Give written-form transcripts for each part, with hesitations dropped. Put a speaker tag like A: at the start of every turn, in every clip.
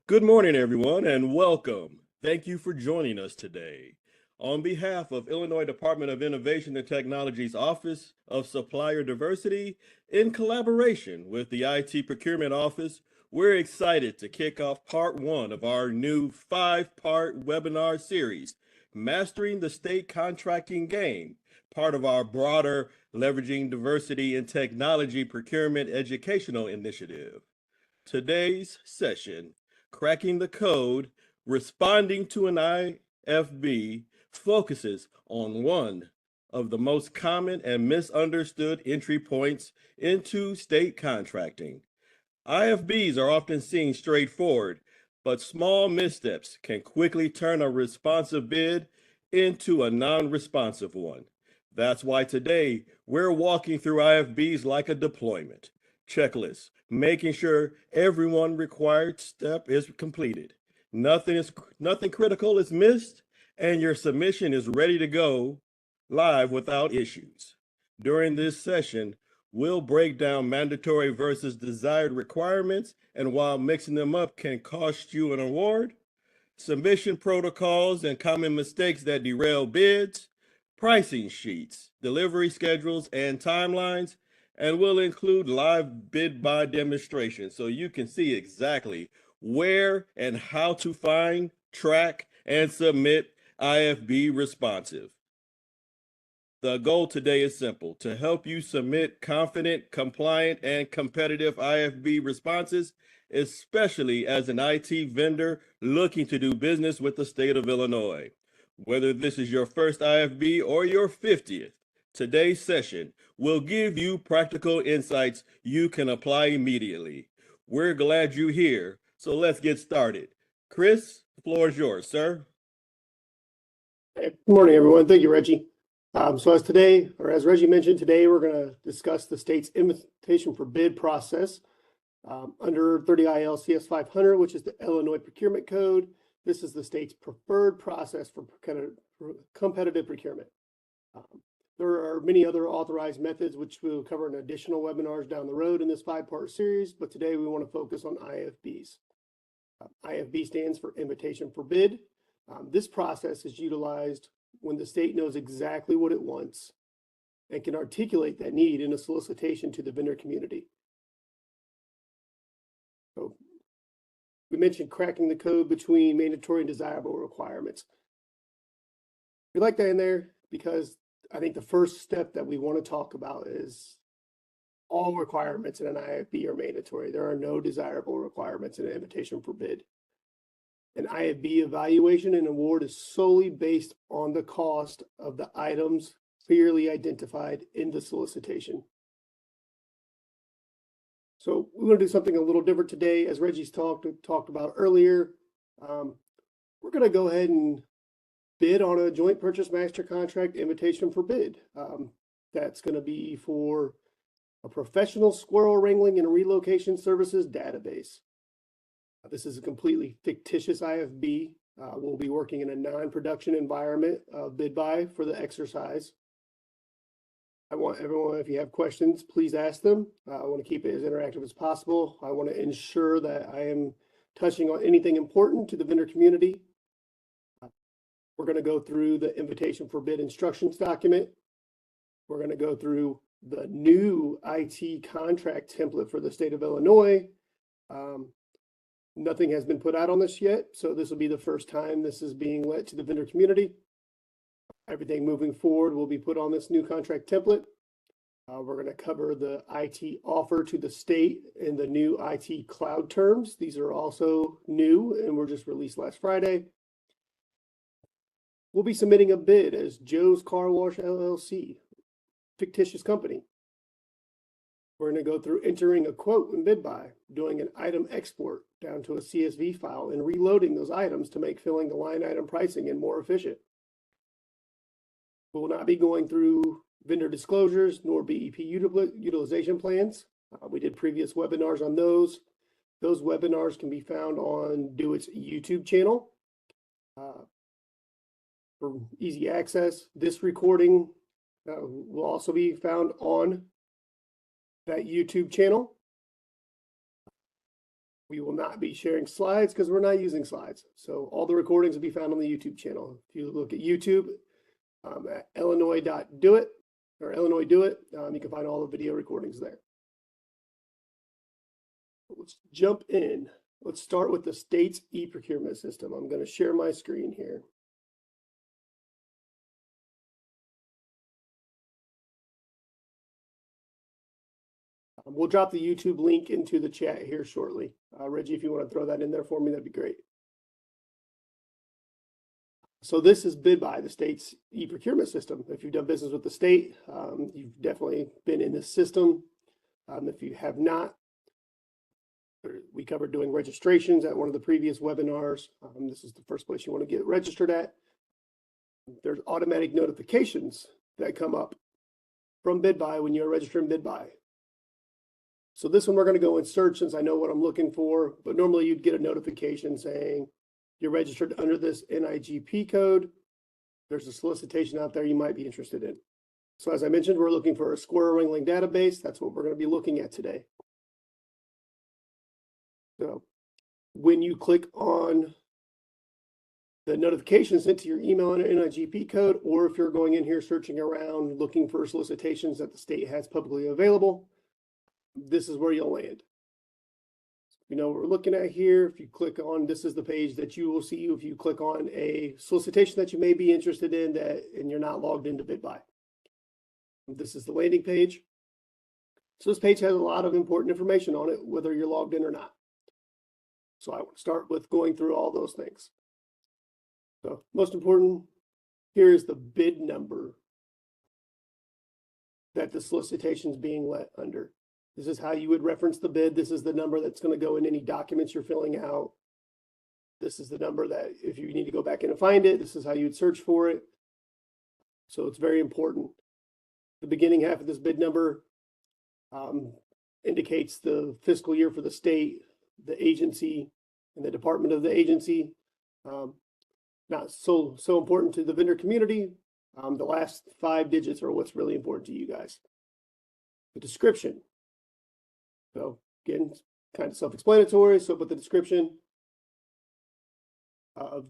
A: Good morning, everyone, and welcome. Thank you for joining us today. On behalf of Illinois Department of Innovation and Technology's Office of Supplier Diversity, in collaboration with the IT Procurement Office, we're excited to kick off part one of our new 5-part webinar series, Mastering the State Contracting Game, part of our broader Leveraging Diversity in Technology Procurement Educational Initiative. Today's session, Cracking the Code, Responding to an IFB, focuses on one of the most common and misunderstood entry points into state contracting. IFBs are often seen straightforward, but small missteps can quickly turn a responsive bid into a non-responsive one. That's why today we're walking through IFBs like a deployment checklist, making sure everyone required step is completed. Nothing critical is missed, and your submission is ready to go live without issues. During this session, we'll break down mandatory versus desired requirements, and while mixing them up can cost you an award, submission protocols and common mistakes that derail bids, pricing sheets, delivery schedules, and timelines, and we'll include live BidBuy demonstrations so you can see exactly where and how to find, track, and submit IFB responsive. The goal today is simple: to help you submit confident, compliant, and competitive IFB responses, especially as an IT vendor looking to do business with the state of Illinois. Whether this is your first IFB or your 50th, today's session will give you practical insights you can apply immediately. We're glad you're here, so let's get started. Chris, the floor is yours, sir.
B: Good morning, everyone. Thank you, Reggie. As Reggie mentioned, today we're going to discuss the state's invitation for bid process under 30 ILCS 500, which is the Illinois Procurement Code. This is the state's preferred process for competitive procurement. There are many other authorized methods, which we'll cover in additional webinars down the road in this 5-part series, but today we want to focus on IFBs. IFB stands for Invitation for Bid. This process is utilized when the state knows exactly what it wants and can articulate that need in a solicitation to the vendor community. So we mentioned cracking the code between mandatory and desirable requirements. We like that in there because I think the first step that we want to talk about is all requirements in an IFB are mandatory. There are no desirable requirements in an invitation for bid. An IFB evaluation and award is solely based on the cost of the items clearly identified in the solicitation. So we're going to do something a little different today. As Reggie's talked about earlier, we're going to go ahead and bid on a joint purchase master contract invitation for bid. That's going to be for a professional squirrel wrangling and relocation services database. This is a completely fictitious IFB. We'll be working in a non-production environment of BidBuy for the exercise. I want everyone, if you have questions, please ask them. I want to keep it as interactive as possible. I want to ensure that I am touching on anything important to the vendor community. We're going to go through the invitation for bid instructions document. We're going to go through the new IT contract template for the state of Illinois. Nothing has been put out on this yet, so this will be the first time this is being let to the vendor community. Everything moving forward will be put on this new contract template. We're going to cover the IT offer to the state and the new IT cloud terms. These are also new and were just released last Friday. We'll be submitting a bid as Joe's Car Wash LLC, fictitious company. We're going to go through entering a quote in BidBuy, doing an item export down to a CSV file and reloading those items to make filling the line item pricing and more efficient. We will not be going through vendor disclosures nor BEP utilization plans. We did previous webinars on those. Those webinars can be found on DoIT's YouTube channel for easy access. This recording will also be found on that YouTube channel. We will not be sharing slides because we're not using slides. So all the recordings will be found on the YouTube channel. If you look at YouTube at Illinois.doit or Illinois Do It, you can find all the video recordings there. Let's jump in. Let's start with the state's e-procurement system. I'm going to share my screen here. We'll drop the YouTube link into the chat here shortly. Reggie, if you want to throw that in there for me, that'd be great. So this is BidBuy, the state's e-procurement system. If you've done business with the state, you've definitely been in this system. If you have not, we covered doing registrations at one of the previous webinars. This is the first place you want to get registered at. There's automatic notifications that come up from BidBuy when you're registering BidBuy. So this one we're going to go and search since I know what I'm looking for, but normally you'd get a notification saying you're registered under this NIGP code. There's a solicitation out there you might be interested in. So as I mentioned, we're looking for a squirrel wrangling database. That's what we're going to be looking at today. So when you click on the notification sent to your email and NIGP code, or if you're going in here searching around looking for solicitations that the state has publicly available, this is where you'll land. You know what we're looking at here. If you click on, this is the page that you will see if you click on a solicitation that you may be interested in and you're not logged into BidBuy. This is the landing page. So this page has a lot of important information on it, whether you're logged in or not. So I want to start with going through all those things. So most important, here is the bid number that the solicitation is being let under. This is how you would reference the bid. This is the number that's going to go in any documents you're filling out. This is the number that if you need to go back in and find it, this is how you'd search for it. So it's very important. The beginning half of this bid number indicates the fiscal year for the state, the agency, and the department of the agency. Not so important to the vendor community. The last 5 digits are what's really important to you guys. The description. So again, kind of self-explanatory. So put the description of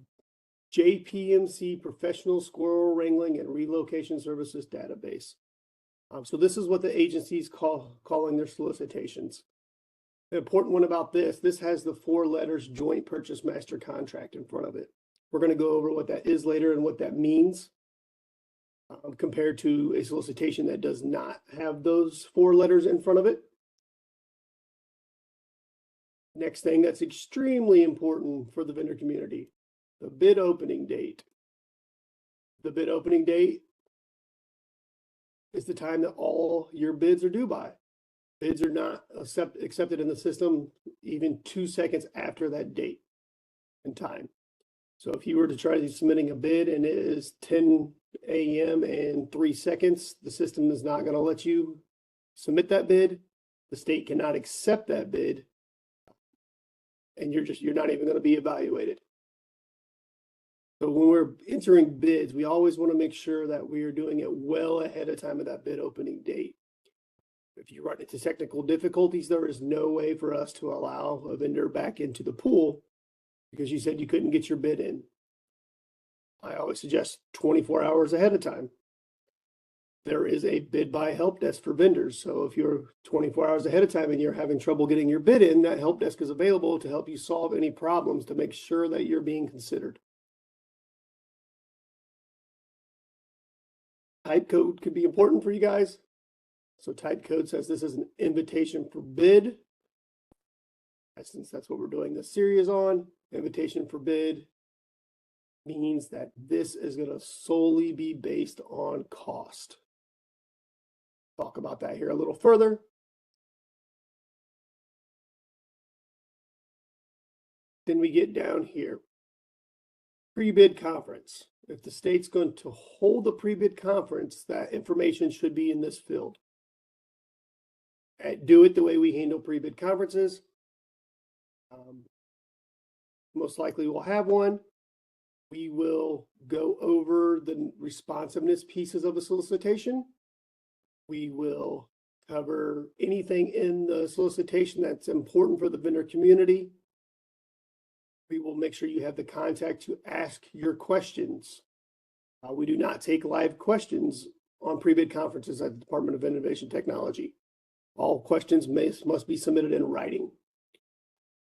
B: JPMC Professional Squirrel Wrangling and Relocation Services Database. So this is what the agencies calling their solicitations. The important one about this has the 4 letters Joint Purchase Master Contract in front of it. We're going to go over what that is later and what that means compared to a solicitation that does not have those 4 letters in front of it. Next thing that's extremely important for the vendor community, the bid opening date. The bid opening date is the time that all your bids are due by. Bids are not accepted in the system even 2 seconds after that date and time. So if you were to try submitting a bid and it is 10 a.m. and 3 seconds, the system is not going to let you submit that bid. The state cannot accept that bid. And you're not even going to be evaluated. So when we're entering bids, we always want to make sure that we are doing it well ahead of time of that bid opening date. If you run into technical difficulties, there is no way for us to allow a vendor back into the pool because you said you couldn't get your bid in. I always suggest 24 hours ahead of time. There is a BidBuy help desk for vendors. So if you're 24 hours ahead of time and you're having trouble getting your bid in, that help desk is available to help you solve any problems to make sure that you're being considered. Type code could be important for you guys. So type code says this is an invitation for bid. Since that's what we're doing this series on, invitation for bid means that this is going to solely be based on cost. Talk about that here a little further. Then we get down here. Pre-bid conference. If the state's going to hold a pre-bid conference, that information should be in this field. Do it the way we handle pre-bid conferences. Most likely we'll have one. We will go over the responsiveness pieces of a solicitation. We will cover anything in the solicitation that's important for the vendor community. We will make sure you have the contact to ask your questions. We do not take live questions on pre-bid conferences at the Department of Innovation Technology. All questions must be submitted in writing.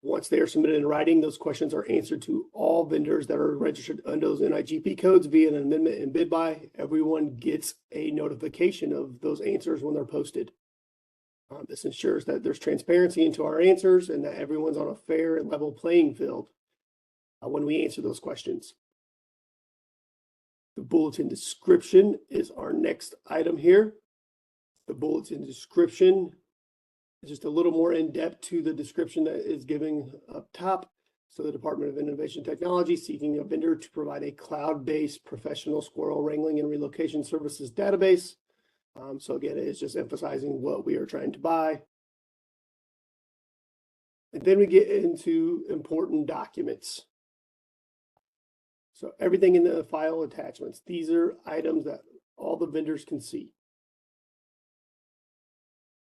B: Once they are submitted in writing, those questions are answered to all vendors that are registered under those NIGP codes via an amendment in BidBuy. Everyone gets a notification of those answers when they're posted. This ensures that there's transparency into our answers and that everyone's on a fair and level playing field when we answer those questions. The bulletin description is our next item here. The bulletin description is just a little more in depth to the description that is given up top. So the Department of Innovation Technology seeking a vendor to provide a cloud-based professional squirrel wrangling and relocation services database. So again, it's just emphasizing what we are trying to buy. And then we get into important documents. So everything in the file attachments, these are items that all the vendors can see.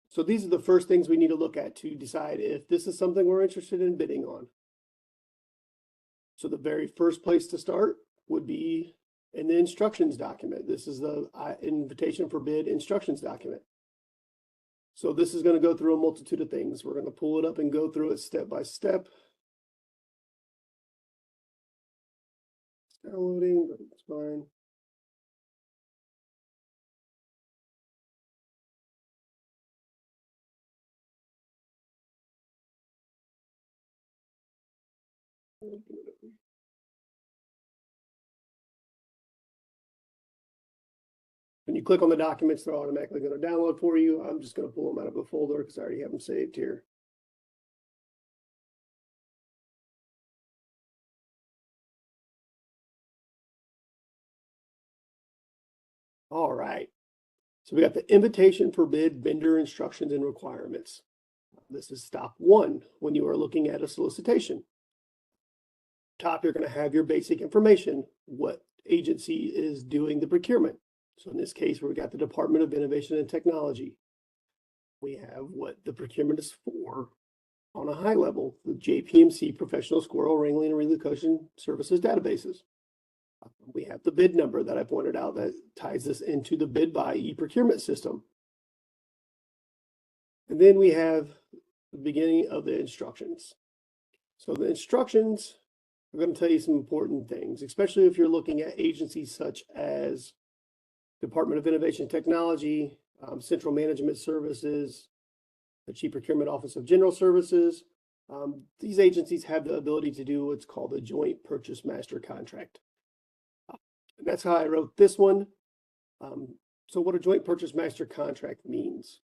B: So these are the first things we need to look at to decide if this is something we're interested in bidding on. So the very first place to start would be in the instructions document. This is the invitation for bid instructions document. So this is going to go through a multitude of things. We're going to pull it up and go through it step by step. It's downloading, but it's fine. When you click on the documents, they're automatically going to download for you. I'm just going to pull them out of a folder because I already have them saved here. All right. So we got the invitation for bid, vendor instructions and requirements. This is stop one when you are looking at a solicitation. Top, you're going to have your basic information, what agency is doing the procurement. So in this case, we got the Department of Innovation and Technology. We have what the procurement is for on a high level, the JPMC Professional Squirrel Wrangling and Relocation Services databases. We have the bid number that I pointed out that ties this into the BidBuy e-procurement system. And then we have the beginning of the instructions. So the instructions are going to tell you some important things, especially if you're looking at agencies such as Department of Innovation and Technology, Central Management Services, the Chief Procurement Office of General Services. These agencies have the ability to do what's called a joint purchase master contract. And that's how I wrote this one. So what a joint purchase master contract means.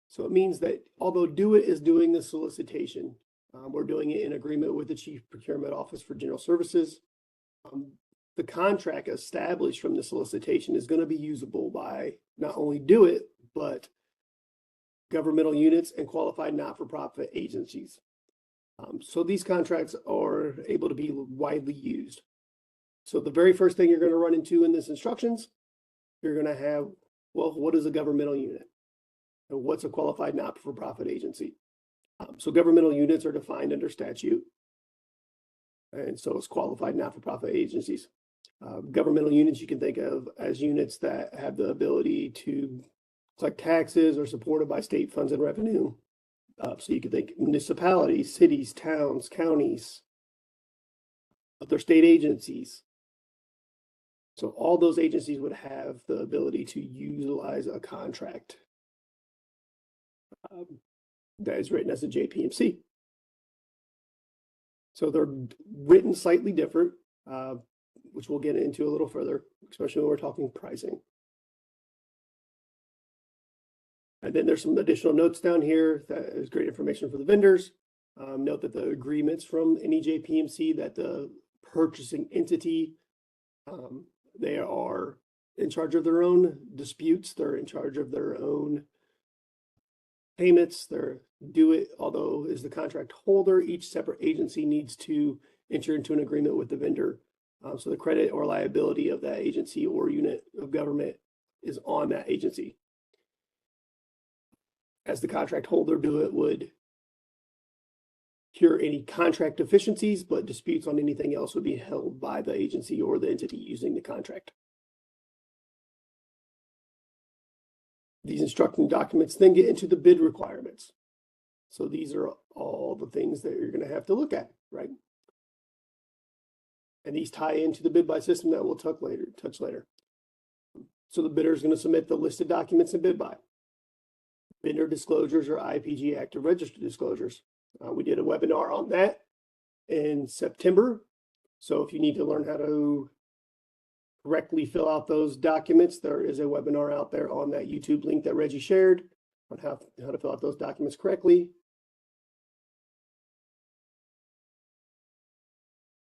B: So it means that although DoIT is doing the solicitation, we're doing it in agreement with the Chief Procurement Office for General Services. The contract established from the solicitation is going to be usable by not only DoIT, but governmental units and qualified not-for-profit agencies. So these contracts are able to be widely used. So the very first thing you're going to run into in this instructions, you're going to have, well, what is a governmental unit? And what's a qualified not-for-profit agency? So governmental units are defined under statute. And so it's qualified not-for-profit agencies. Governmental units you can think of as units that have the ability to collect taxes or supported by state funds and revenue. So you can think municipalities, cities, towns, counties, other state agencies. So all those agencies would have the ability to utilize a contract that is written as a JPMC. So they're written slightly different, which we'll get into a little further, especially when we're talking pricing. And then there's some additional notes down here that is great information for the vendors. Note that the agreements from any JPMC that the purchasing entity, they are in charge of their own disputes. They're in charge of their own payments. They're DoIT, although is the contract holder, each separate agency needs to enter into an agreement with the vendor. So the credit or liability of that agency or unit of government is on that agency. As the contract holder, DoIT would cure any contract deficiencies, but disputes on anything else would be held by the agency or the entity using the contract. These instructing documents then get into the bid requirements. So these are all the things that you're going to have to look at, right? And these tie into the BidBuy system that we'll touch later. So the bidder is going to submit the listed documents in BidBuy. Vendor disclosures or IPG active register disclosures. We did a webinar on that in September. So if you need to learn how to correctly fill out those documents, there is a webinar out there on that YouTube link that Reggie shared on how to fill out those documents correctly.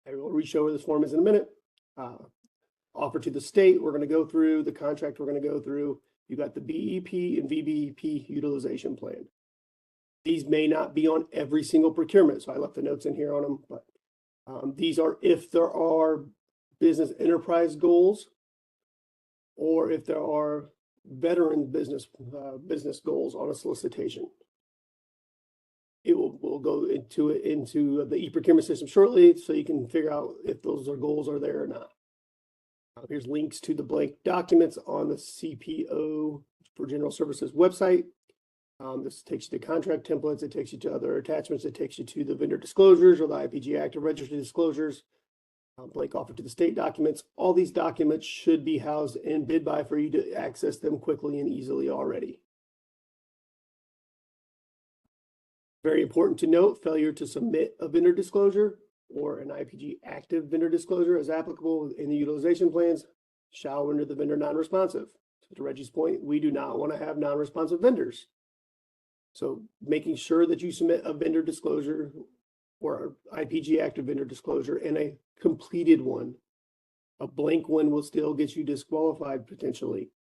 B: I will re-show where this form is in a minute. Offer to the state, we're going to go through the contract. We're going to go through. You got the BEP and VBP utilization plan. These may not be on every single procurement, so I left the notes in here on them. But these are if there are business enterprise goals, or if there are veteran business goals on a solicitation. We'll go into the e-procurement system shortly, so you can figure out if those goals are there or not. Here's links to the blank documents on the CPO for General Services website. This takes you to contract templates. It takes you to other attachments. It takes you to the vendor disclosures or the IPG active register disclosures. Blank offer to the state documents. All these documents should be housed in BidBuy for you to access them quickly and easily already. Very important to note, failure to submit a vendor disclosure or an IPG active vendor disclosure as applicable in the utilization plans shall render the vendor non-responsive. So to Reggie's point, we do not want to have non-responsive vendors. So making sure that you submit a vendor disclosure or IPG active vendor disclosure and a completed one. A blank one will still get you disqualified potentially.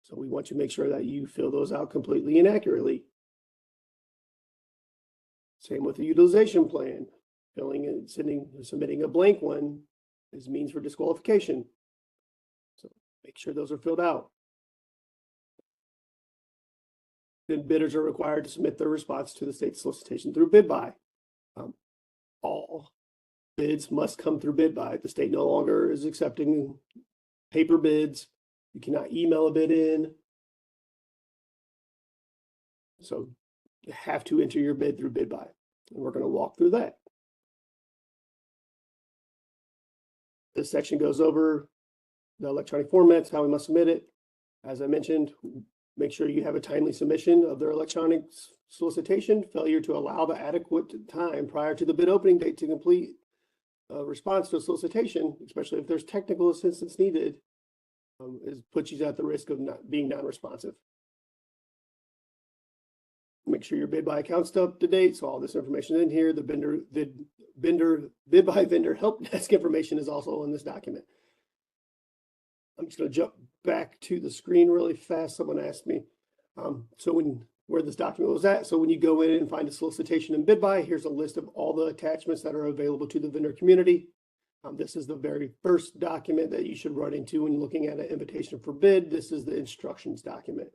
B: So we want to make sure that you fill those out completely and accurately. Same with the utilization plan. Filling and submitting a blank one is means for disqualification. So make sure those are filled out. Then bidders are required to submit their response to the state solicitation through BidBuy. All bids must come through BidBuy. The state no longer is accepting paper bids. You cannot email a bid in. So you have to enter your bid through BidBuy. And we're going to walk through that. This section goes over the electronic formats, how we must submit it. As I mentioned, make sure you have a timely submission of their electronic solicitation. Failure to allow the adequate time prior to the bid opening date to complete a response to a solicitation, especially if there's technical assistance needed, puts you at the risk of not being non-responsive. Make sure your BidBuy account's up to date. So all this information in here, the BidBuy vendor help desk information is also in this document. I'm just going to jump back to the screen really fast. Someone asked me, where this document was at. So when you go in and find a solicitation in BidBuy, here's a list of all the attachments that are available to the vendor community. This is the very first document that you should run into when looking at an invitation for bid. This is the instructions document.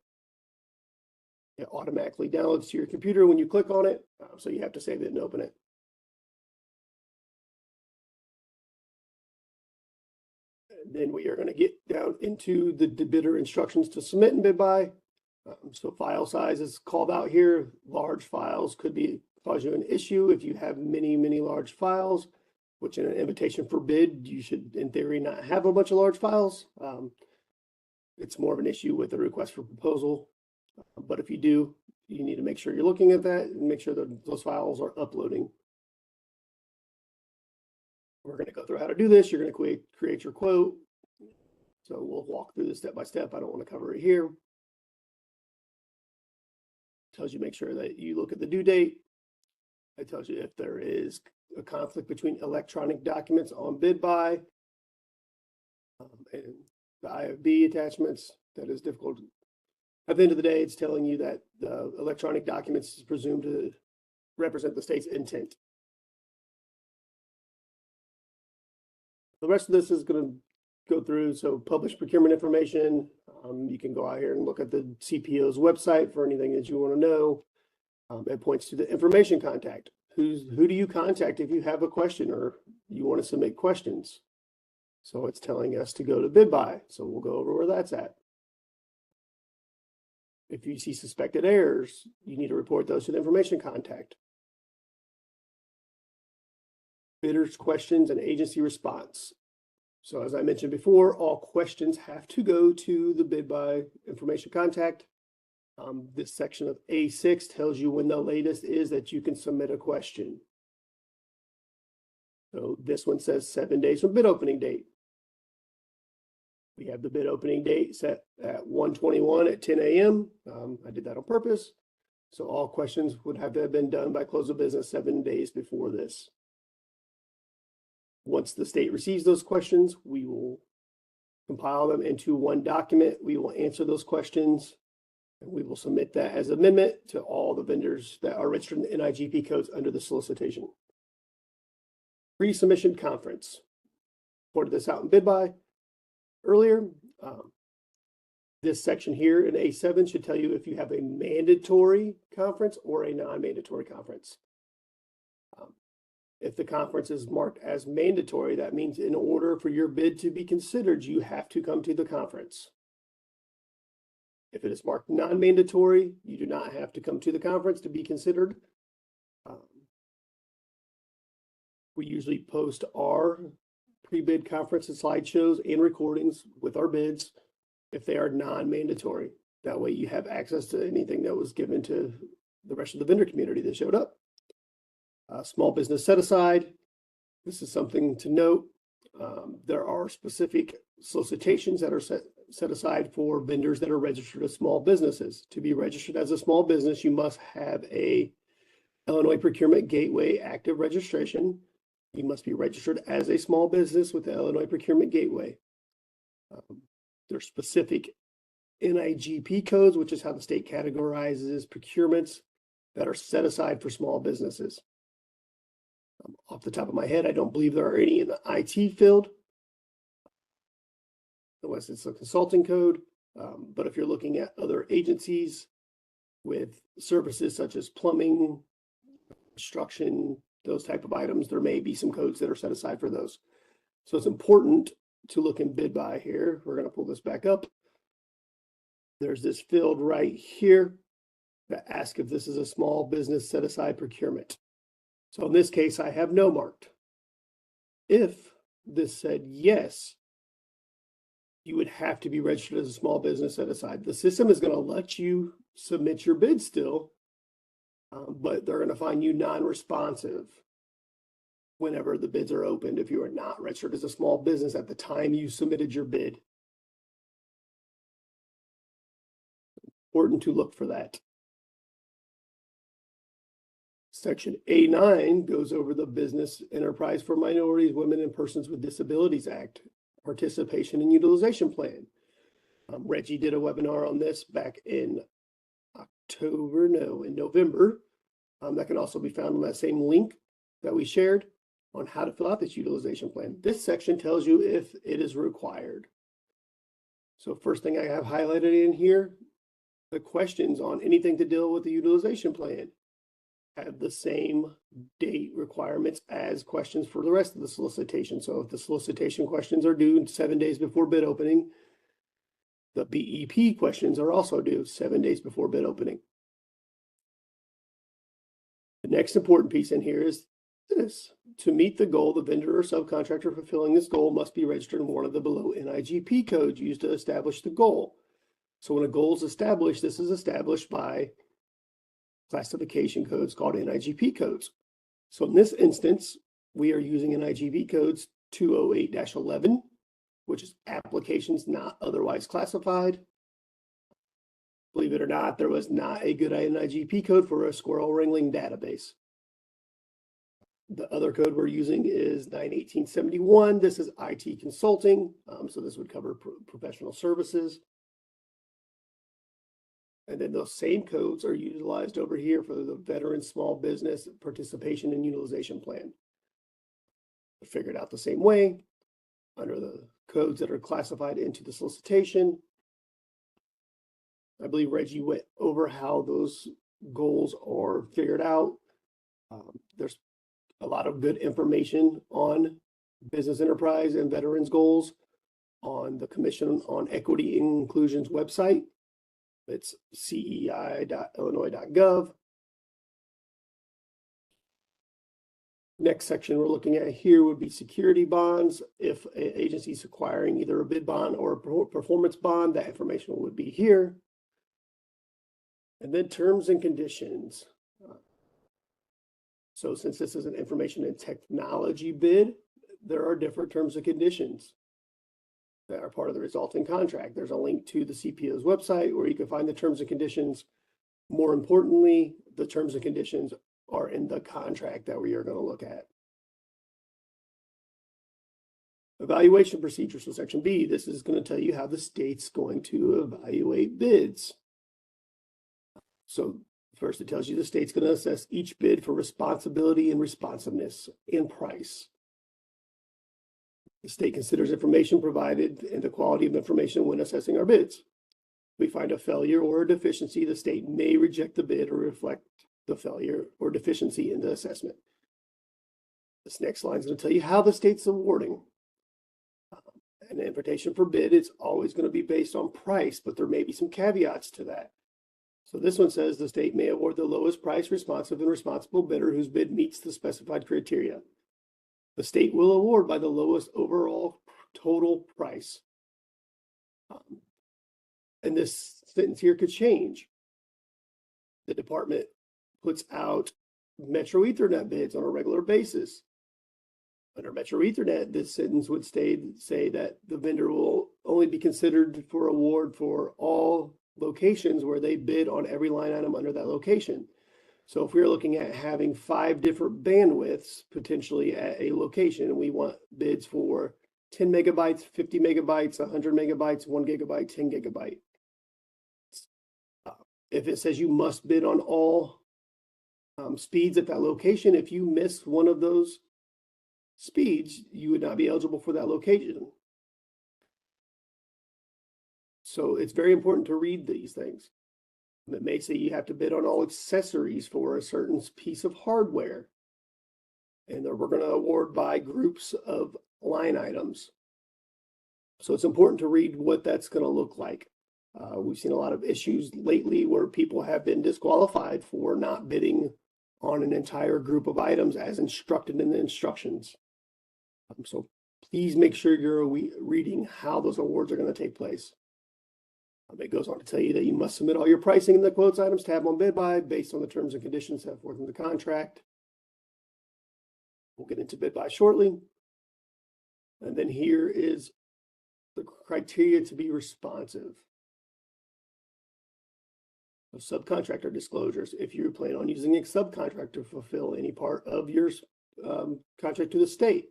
B: It automatically downloads to your computer when you click on it, so you have to save it and open it. And then we are going to get down into the bidder instructions to submit in BidBuy. So file size is called out here. Large files could cause you an issue if you have many large files, which in an invitation for bid, you should, in theory, not have a bunch of large files. It's more of an issue with the request for proposal. But if you do, you need to make sure you're looking at that and make sure that those files are uploading. We're going to go through how to do this. You're going to create your quote. So we'll walk through this step by step. I don't want to cover it here. It tells you make sure that you look at the due date. It tells you if there is a conflict between electronic documents on BidBuy and the IFB attachments. That is difficult. At the end of the day, it's telling you that the electronic documents is presumed to represent the state's intent. The rest of this is going to go through, so published procurement information. You can go out here and look at the CPO's website for anything that you want to know. It points to the information contact. who do you contact if you have a question or you want to submit questions? So it's telling us to go to BidBuy. So we'll go over where that's at. If you see suspected errors, you need to report those to the information contact. Bidders' questions and agency response. So as I mentioned before, all questions have to go to the BidBuy information contact. This section of A6 tells you when the latest is that you can submit a question. So this one says 7 days from bid opening date. We have the bid opening date set at 1/21 at 10 a.m. I did that on purpose. So all questions would have to have been done by close of business 7 days before this. Once the state receives those questions, we will compile them into one document. We will answer those questions, and we will submit that as amendment to all the vendors that are registered in the NIGP codes under the solicitation. Pre-submission conference. Reported this out in BidBuy earlier. This section here in A7 should tell you if you have a mandatory conference or a non-mandatory conference. If the conference is marked as mandatory, that means in order for your bid to be considered, you have to come to the conference. If it is marked non-mandatory, you do not have to come to the conference to be considered. We usually post our pre-bid conference and slideshows and recordings with our bids if they are non-mandatory. That way you have access to anything that was given to the rest of the vendor community that showed up. Small business set aside. This is something to note. There are specific solicitations that are set aside for vendors that are registered as small businesses. To be registered as a small business, you must have a Illinois Procurement Gateway active registration. You must be registered as a small business with the Illinois Procurement Gateway. There's specific NIGP codes, which is how the state categorizes procurements that are set aside for small businesses. Off the top of my head, I don't believe there are any in the IT field, unless it's a consulting code. But if you're looking at other agencies with services such as plumbing, construction, those type of items, there may be some codes that are set aside for those. So it's important to look in BidBuy here. We're going to pull this back up. There's this field right here that asks if this is a small business set aside procurement. So in this case, I have no marked. If this said yes, you would have to be registered as a small business set aside. The system is going to let you submit your bid still, but they're going to find you non-responsive whenever the bids are opened if you are not registered as a small business at the time you submitted your bid. Important to look for that. Section A9 goes over the Business Enterprise for Minorities, Women, and Persons with Disabilities Act Participation and Utilization Plan. Reggie did a webinar on this back in November. That can also be found on that same link that we shared on how to fill out this utilization plan. This section tells you if it is required. So first thing I have highlighted in here, the questions on anything to deal with the utilization plan have the same date requirements as questions for the rest of the solicitation. So if the solicitation questions are due 7 days before bid opening, the BEP questions are also due 7 days before bid opening. The next important piece in here is this. To meet the goal, the vendor or subcontractor fulfilling this goal must be registered in one of the below NIGP codes used to establish the goal. So when a goal is established, this is established by classification codes called NIGP codes. So in this instance, we are using NIGP codes 208-11, which is applications not otherwise classified. Believe it or not, there was not a good NIGP code for a squirrel wrangling database. The other code we're using is 91871. This is IT consulting. So this would cover professional services. And then those same codes are utilized over here for the Veteran Small Business Participation and Utilization Plan. They're figured out the same way under the codes that are classified into the solicitation. I believe Reggie went over how those goals are figured out. There's a lot of good information on business enterprise and veterans goals on the Commission on Equity and Inclusion's website. It's cei.illinois.gov. Next section we're looking at here would be security bonds. If an agency is acquiring either a bid bond or a performance bond, that information would be here. And then terms and conditions. So since this is an information and technology bid, there are different terms and conditions that are part of the resulting contract. There's a link to the CPO's website where you can find the terms and conditions. More importantly, the terms and conditions are in the contract that we are going to look at. Evaluation procedures. So section B, this is going to tell you how the state's going to evaluate bids. So first it tells you the state's going to assess each bid for responsibility and responsiveness and price. The state considers information provided and the quality of information when assessing our bids. If we find a failure or a deficiency, the state may reject the bid or reflect the failure or deficiency in the assessment. This next line is going to tell you how the state's awarding. An invitation for bid, it's always going to be based on price, but there may be some caveats to that. So this one says the state may award the lowest price responsive and responsible bidder whose bid meets the specified criteria. The state will award by the lowest overall total price. And this sentence here could change. The department puts out Metro Ethernet bids on a regular basis. Under Metro Ethernet, this sentence would say that the vendor will only be considered for award for all locations where they bid on every line item under that location. So if we're looking at having 5 different bandwidths potentially at a location, and we want bids for 10 megabytes, 50 megabytes, 100 megabytes, 1 gigabyte, 10 gigabyte. If it says you must bid on all speeds at that location, if you miss one of those speeds, you would not be eligible for that location. So it's very important to read these things. It may say you have to bid on all accessories for a certain piece of hardware. And we're going to award by groups of line items. So it's important to read what that's going to look like. We've seen a lot of issues lately where people have been disqualified for not bidding on an entire group of items as instructed in the instructions. So please make sure you're reading how those awards are going to take place. It goes on to tell you that you must submit all your pricing in the quotes items tab on BidBuy based on the terms and conditions set forth in the contract. We'll get into BidBuy shortly. And then here is the criteria to be responsive. So subcontractor disclosures. If you plan on using a subcontractor to fulfill any part of your contract to the state,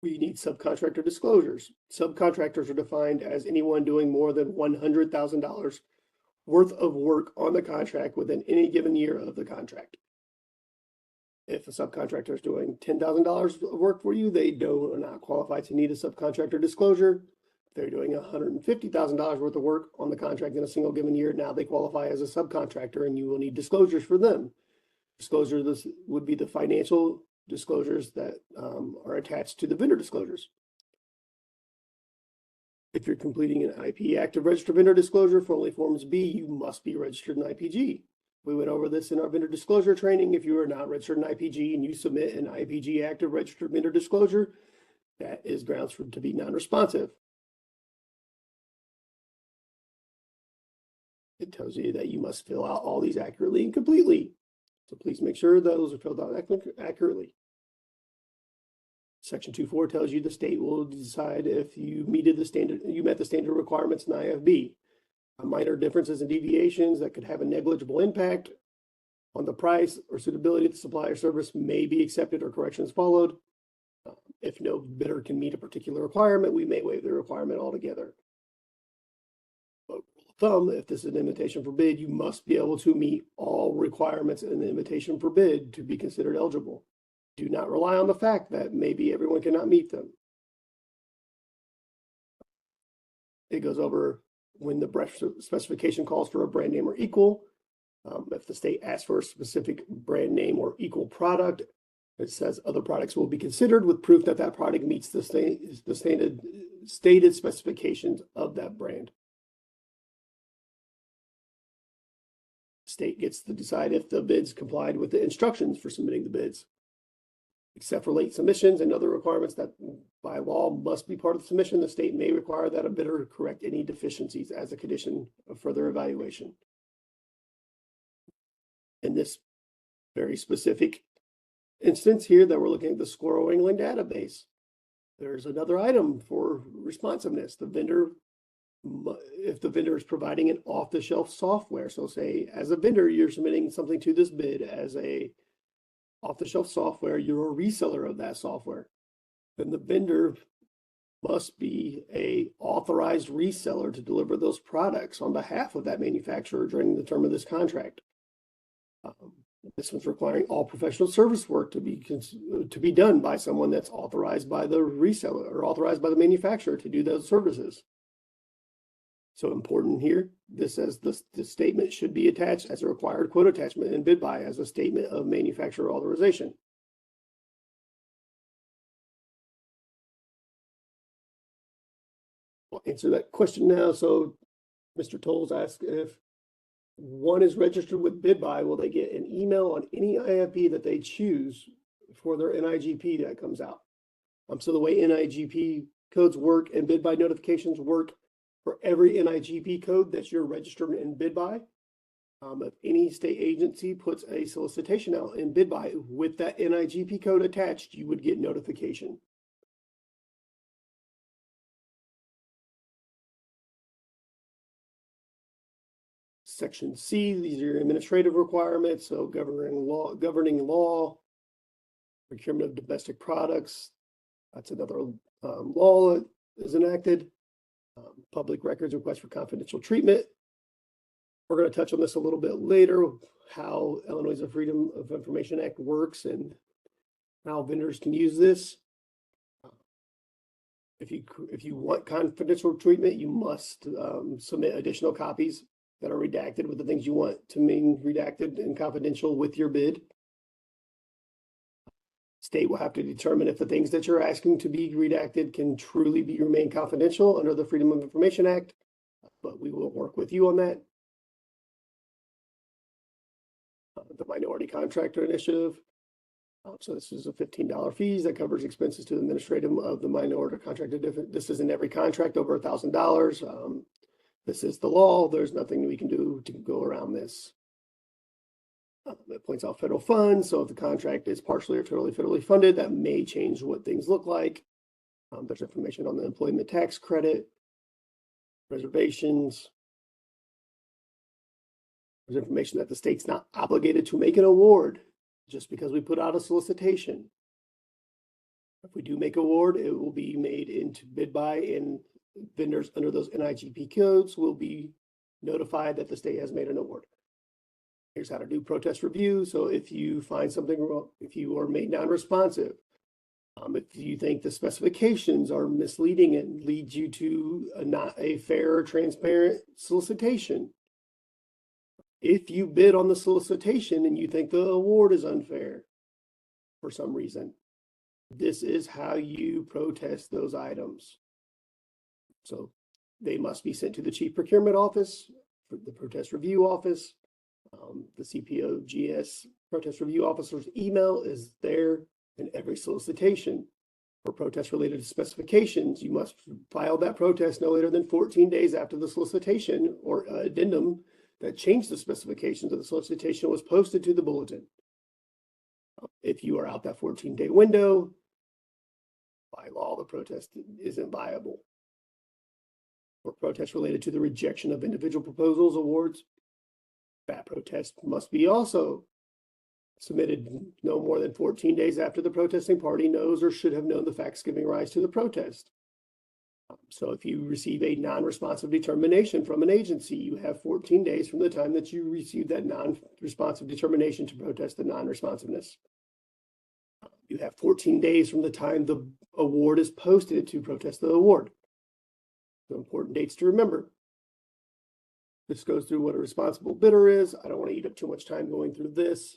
B: we need subcontractor disclosures. Subcontractors are defined as anyone doing more than $100,000 worth of work on the contract within any given year of the contract. If a subcontractor is doing $10,000 of work for you, they are not qualified to need a subcontractor disclosure. If they're doing $150,000 worth of work on the contract in a single given year, now they qualify as a subcontractor and you will need disclosures for them. Disclosure, this would be the financial disclosures that are attached to the vendor disclosures. If you're completing an IP active registered vendor disclosure for only Forms B, you must be registered in IPG. We went over this in our vendor disclosure training. If you are not registered in IPG and you submit an IPG active registered vendor disclosure, that is grounds to be non-responsive. It tells you that you must fill out all these accurately and completely. So please make sure those are filled out accurately. Section 2.4 tells you the state will decide if you met the standard requirements in IFB. Minor differences and deviations that could have a negligible impact on the price or suitability of the supplier service may be accepted or corrections followed. If no bidder can meet a particular requirement, we may waive the requirement altogether. But rule of thumb, if this is an invitation for bid, you must be able to meet all requirements in the invitation for bid to be considered eligible. Do not rely on the fact that maybe everyone cannot meet them. It goes over when the specification calls for a brand name or equal. If the state asks for a specific brand name or equal product, it says other products will be considered with proof that that product meets the stated specifications of that brand. State gets to decide if the bids complied with the instructions for submitting the bids. Except for late submissions and other requirements that by law must be part of the submission, the state may require that a bidder correct any deficiencies as a condition of further evaluation. In this very specific instance here that we're looking at the Squirrel Wrangling database, there's another item for responsiveness. The vendor, if the vendor is providing an off-the-shelf software, so say as a vendor, you're submitting something to this bid as a off-the-shelf software, you're a reseller of that software, then the vendor must be a authorized reseller to deliver those products on behalf of that manufacturer during the term of this contract. This one's requiring all professional service work to be done by someone that's authorized by the reseller or authorized by the manufacturer to do those services. So important here, this says the statement should be attached as a required quote attachment in BidBuy as a statement of manufacturer authorization. I'll answer that question now. So Mr. Tolles asked if one is registered with BidBuy, will they get an email on any IFB that they choose for their NIGP that comes out? So the way NIGP codes work and BidBuy notifications work, for every NIGP code that you're registered in BidBuy, if any state agency puts a solicitation out in BidBuy with that NIGP code attached, you would get notification. Section C, these are your administrative requirements. So governing law, procurement of domestic products. That's another law that is enacted. Public records request for confidential treatment. We're going to touch on this a little bit later, how Illinois' Freedom of Information Act works and how vendors can use this. If you want confidential treatment, you must submit additional copies that are redacted with the things you want to remain redacted and confidential with your bid. State will have to determine if the things that you're asking to be redacted can truly remain confidential under the Freedom of Information Act, but we will work with you on that. The Minority Contractor Initiative. So this is a $15 fees that covers expenses to the administrative of the minority contractor. This is in every contract over $1,000. This is the law. There's nothing we can do to go around this. It points out federal funds. So if the contract is partially or totally federally funded, that may change what things look like. There's information on the employment tax credit, reservations. There's information that the state's not obligated to make an award just because we put out a solicitation. If we do make award, it will be made into BidBuy, and vendors under those NIGP codes will be notified that the state has made an award. Here's how to do protest review. So if you find something wrong, if you are made non-responsive, if you think the specifications are misleading and lead you to not a fair or transparent solicitation, if you bid on the solicitation and you think the award is unfair for some reason, this is how you protest those items. So they must be sent to the Chief Procurement Office, the Protest Review Office. The CPOGS Protest Review Officer's email is there in every solicitation. For protests related to specifications, you must file that protest no later than 14 days after the solicitation or addendum that changed the specifications of the solicitation was posted to the bulletin. If you are out that 14-day window, by law, the protest isn't viable. For protests related to the rejection of individual proposals, awards, that protest must be also submitted no more than 14 days after the protesting party knows or should have known the facts giving rise to the protest. So if you receive a non-responsive determination from an agency, you have 14 days from the time that you receive that non-responsive determination to protest the non-responsiveness. You have 14 days from the time the award is posted to protest the award. So important dates to remember. This goes through what a responsible bidder is. I don't want to eat up too much time going through this.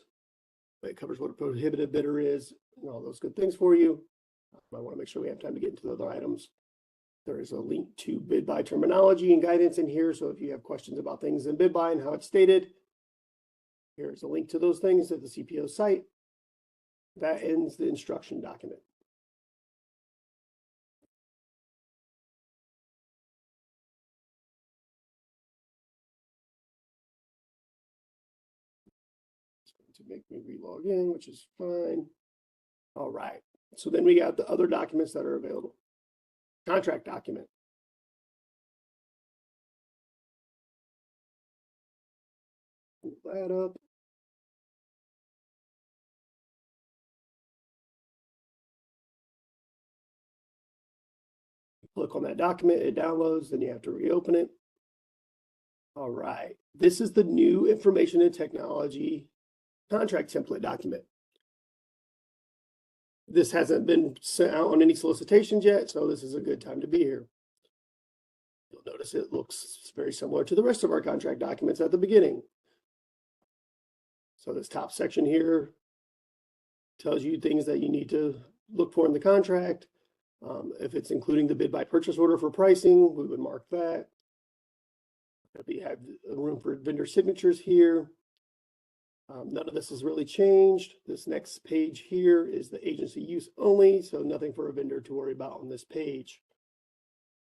B: But it covers what a prohibited bidder is and all those good things for you. I want to make sure we have time to get into the other items. There is a link to BidBuy terminology and guidance in here. So if you have questions about things in BidBuy and how it's stated, here's a link to those things at the CPO site. That ends the instruction document. To make me relog in, which is fine. All right. So then we got the other documents that are available. Contract document. Pull that up. Click on that document, it downloads, then you have to reopen it. All right. This is the new information and technology contract template document. This hasn't been sent out on any solicitations yet, so this is a good time to be here. You'll notice it looks very similar to the rest of our contract documents at the beginning. So this top section here tells you things that you need to look for in the contract. If it's including the bid by purchase order for pricing, we would mark that. We have room for vendor signatures here. None of this has really changed. This next page here is the agency use only, so nothing for a vendor to worry about on this page.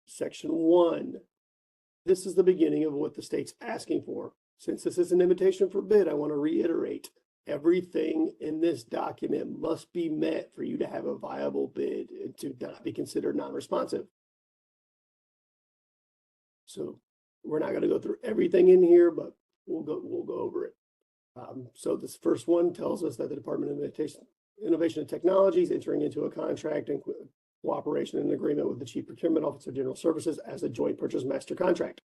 B: Section 1. This is the beginning of what the state's asking for. Since this is an invitation for bid, I want to reiterate, everything in this document must be met for you to have a viable bid and to not be considered non-responsive. So we're not going to go through everything in here, but we'll go over it. So this first one tells us that the Department of Innovation and Technology is entering into a contract and cooperation and agreement with the Chief Procurement Office of General Services as a joint purchase master contract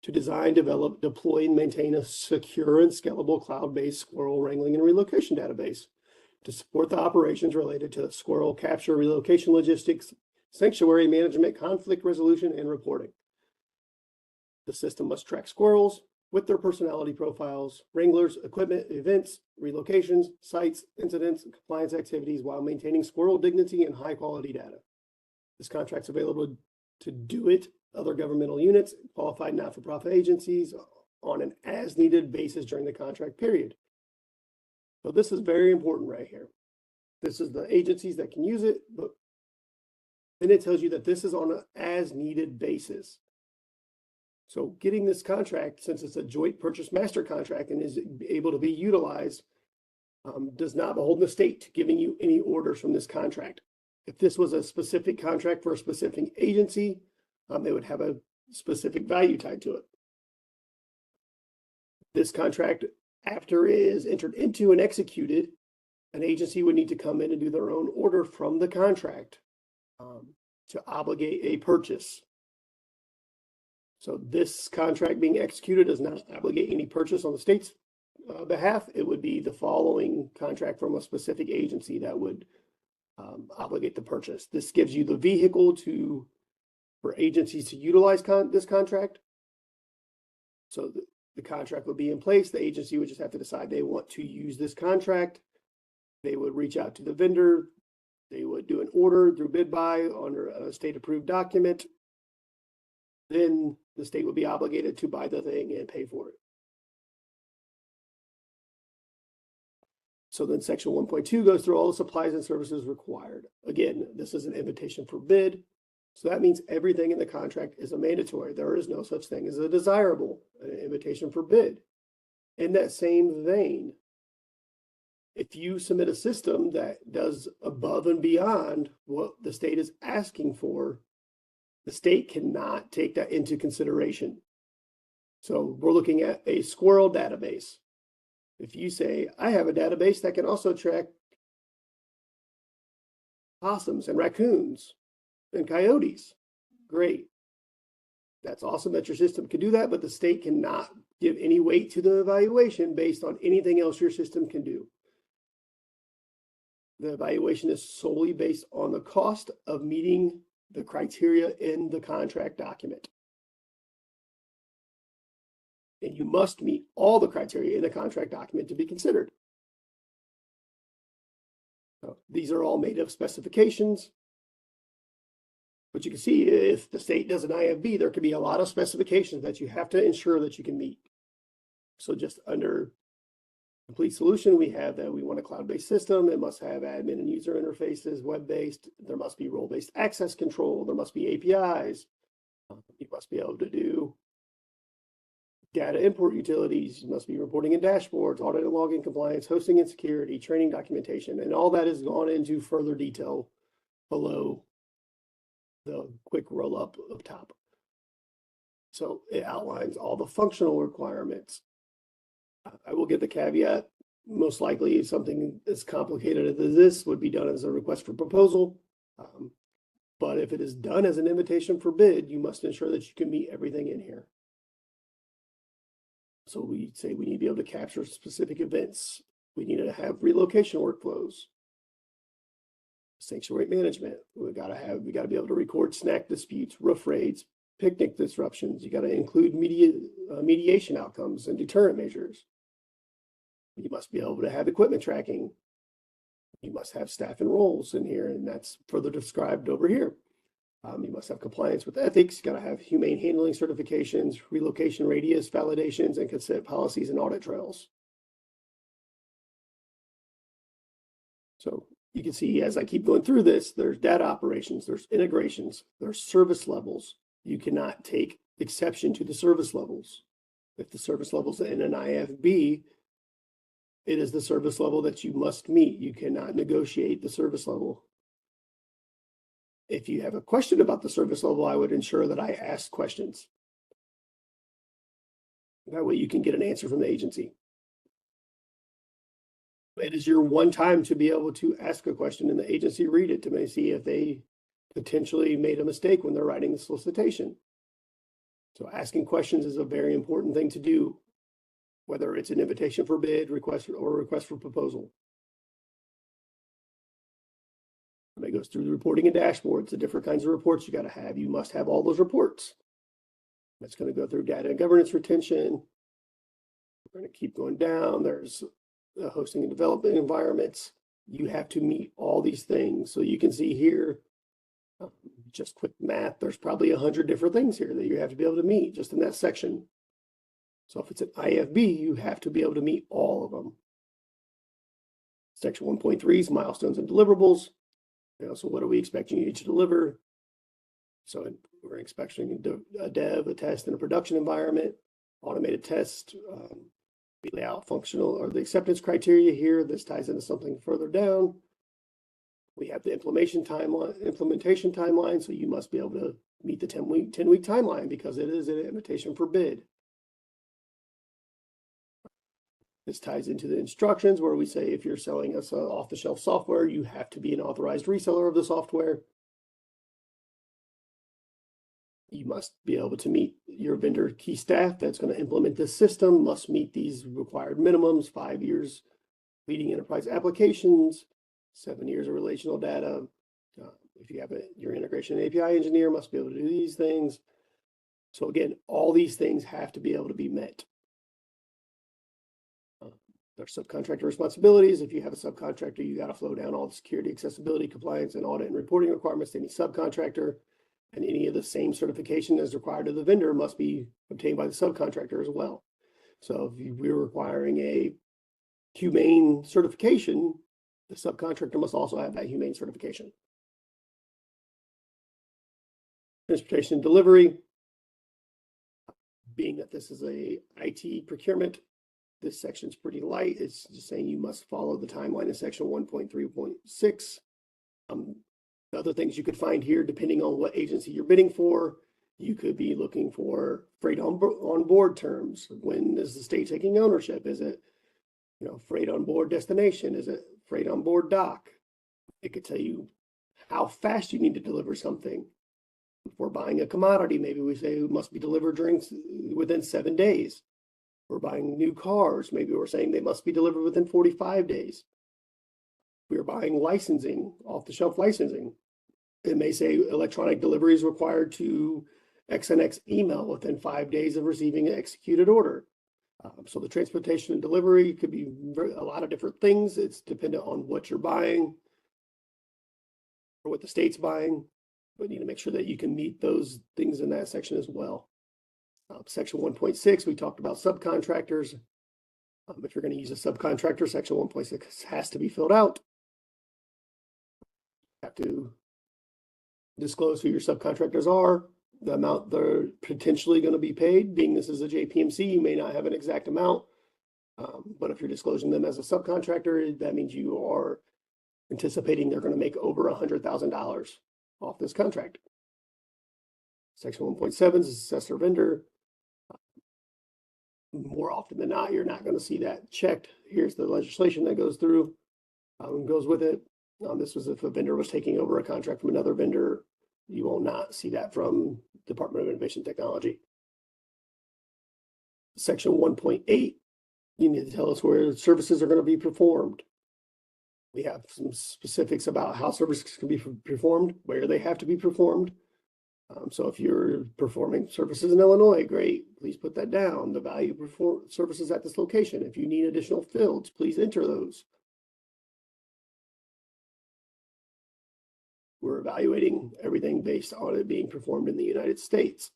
B: to design, develop, deploy, and maintain a secure and scalable cloud-based squirrel wrangling and relocation database to support the operations related to squirrel capture, relocation logistics, sanctuary management, conflict resolution, and reporting. The system must track squirrels with their personality profiles, wranglers, equipment, events, relocations, sites, incidents, and compliance activities while maintaining squirrel dignity and high-quality data. This contract's available to do it, other governmental units, qualified not-for-profit agencies on an as-needed basis during the contract period. So this is very important right here. This is the agencies that can use it, but then it tells you that this is on an as-needed basis. So getting this contract, since it's a joint purchase master contract and is able to be utilized, does not behold the state giving you any orders from this contract. If this was a specific contract for a specific agency, they would have a specific value tied to it. This contract, after it is entered into and executed, an agency would need to come in and do their own order from the contract to obligate a purchase. So this contract being executed does not obligate any purchase on the state's behalf. It would be the following contract from a specific agency that would obligate the purchase. This gives you the vehicle for agencies to utilize this contract. So the contract would be in place. The agency would just have to decide they want to use this contract. They would reach out to the vendor. They would do an order through BidBuy under a state-approved document. Then the state would be obligated to buy the thing and pay for it. So then section 1.2 goes through all the supplies and services required. Again, this is an invitation for bid. So that means everything in the contract is a mandatory. There is no such thing as a desirable invitation for bid. In that same vein, if you submit a system that does above and beyond what the state is asking for, the state cannot take that into consideration. So we're looking at a squirrel database. If you say, I have a database that can also track possums and raccoons and coyotes, great. That's awesome that your system can do that, but the state cannot give any weight to the evaluation based on anything else your system can do. The evaluation is solely based on the cost of meeting the criteria in the contract document. and you must meet all the criteria in the contract document to be considered. So these are all made of specifications. But you can see if the state does an IFB, there could be a lot of specifications that you have to ensure that you can meet. So just under complete solution, we have that we want a cloud-based system. It must have admin and user interfaces, web-based. There must be role-based access control. There must be APIs. You must be able to do data import utilities. You must be reporting in dashboards, audit and login compliance, hosting and security, training documentation, and all that is gone into further detail below the quick roll-up up top. So it outlines all the functional requirements. I will give the caveat, most likely something as complicated as this would be done as a request for proposal. But if it is done as an invitation for bid, you must ensure that you can meet everything in here. So we say we need to be able to capture specific events. We need to have relocation workflows. Sanctuary management. We got to be able to record snack disputes, roof raids, picnic disruptions. You got to include mediation outcomes and deterrent measures. You must be able to have equipment tracking. You must have staff and roles in here, and that's further described over here. You must have compliance with ethics. You got to have humane handling certifications, relocation radius validations, and consent policies and audit trails. So you can see as I keep going through this, there's data operations, there's integrations, there's service levels. You cannot take exception to the service levels. If the service level's in an IFB, it is the service level that you must meet. You cannot negotiate the service level. If you have a question about the service level, I would ensure that I ask questions. That way you can get an answer from the agency. It is your one time to be able to ask a question and the agency read it to see if they potentially made a mistake when they're writing the solicitation. So asking questions is a very important thing to do, whether it's an invitation for bid, request for proposal. And it goes through the reporting and dashboards, the different kinds of reports you got to have. You must have all those reports. That's going to go through data and governance retention. We're going to keep going down. There's hosting and development environments. You have to meet all these things. So you can see here, just quick math, there's probably 100 different things here that you have to be able to meet just in that section. So if it's an IFB, you have to be able to meet all of them. Section 1.3 is milestones and deliverables. So what are we expecting you to deliver? So we're expecting a dev, a test, and a production environment, automated test. We lay out functional or the acceptance criteria here. This ties into something further down. We have the implementation timeline. So you must be able to meet the 10-week timeline because it is an invitation for bid. This ties into the instructions where we say if you're selling us off-the-shelf software, you have to be an authorized reseller of the software. You must be able to meet your vendor key staff that's going to implement this system, must meet these required minimums, 5 years leading enterprise applications, 7 years of relational data. If you have your integration and API engineer must be able to do these things. So again, all these things have to be able to be met. There's subcontractor responsibilities. If you have a subcontractor, you got to flow down all the security, accessibility, compliance, and audit and reporting requirements to any subcontractor. And any of the same certification as required of the vendor must be obtained by the subcontractor as well. So if we're requiring a humane certification, the subcontractor must also have that humane certification. Transportation delivery, being that this is a IT procurement, this section's pretty light. It's just saying you must follow the timeline in section 1.3.6. The other things you could find here, depending on what agency you're bidding for, you could be looking for freight on board terms. When is the state taking ownership? Is it, freight on board destination? Is it freight on board dock? It could tell you how fast you need to deliver something. If we're buying a commodity, maybe we say it must be delivered within 7 days. We're buying new cars. Maybe we're saying they must be delivered within 45 days. We're buying licensing, off-the-shelf licensing. It may say electronic delivery is required to XNX email within 5 days of receiving an executed order. So the transportation and delivery could be a lot of different things. It's dependent on what you're buying or what the state's buying, but you need to make sure that you can meet those things in that section as well. Section 1.6, we talked about subcontractors. If you're going to use a subcontractor, section 1.6 has to be filled out. You have to disclose who your subcontractors are, the amount they're potentially going to be paid. Being this is a JPMC, you may not have an exact amount, but if you're disclosing them as a subcontractor, that means you are anticipating they're going to make over $100,000 off this contract. Section 1.7 is assessor vendor. More often than not, you're not going to see that checked. Here's the legislation that goes through, goes with it. This was if a vendor was taking over a contract from another vendor. You will not see that from Department of Innovation Technology. Section 1.8, you need to tell us where services are going to be performed. We have some specifics about how services can be performed, where they have to be performed. So if you're performing services in Illinois, great, please put that down. The value of services at this location. If you need additional fields, please enter those. We're evaluating everything based on it being performed in the United States.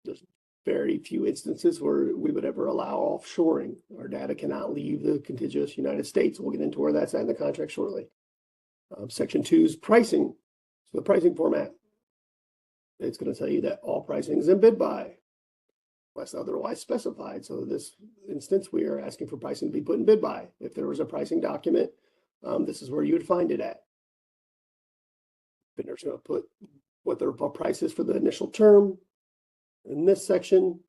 B: There's very few instances where we would ever allow offshoring. Our data cannot leave the contiguous United States. We'll get into where that's at in the contract shortly. Section 2 is pricing. So the pricing format. It's going to tell you that all pricing is in BidBuy, unless otherwise specified. So in this instance, we are asking for pricing to be put in BidBuy. If there was a pricing document, this is where you would find it at. Vendor's going to put what their price is for the initial term in this section.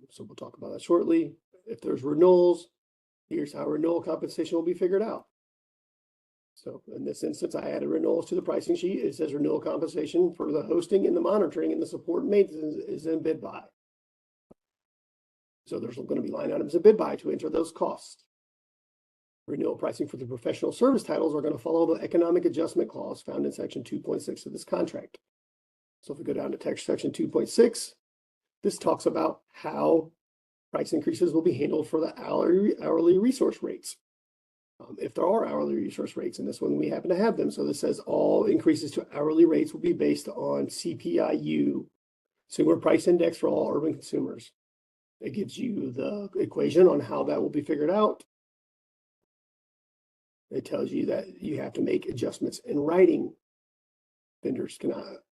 B: So we'll talk about that shortly. If there's renewals, here's how renewal compensation will be figured out. So in this instance, I added renewals to the pricing sheet. It says renewal compensation for the hosting and the monitoring and the support and maintenance is in BidBuy. So there's going to be line items in BidBuy to enter those costs. Renewal pricing for the professional service titles are going to follow the economic adjustment clause found in section 2.6 of this contract. So if we go down to text section 2.6, this talks about how price increases will be handled for the hourly resource rates. If there are hourly resource rates in this one, we happen to have them. So this says all increases to hourly rates will be based on CPIU, Consumer Price Index for all urban consumers. It gives you the equation on how that will be figured out. It tells you that you have to make adjustments in writing. Vendors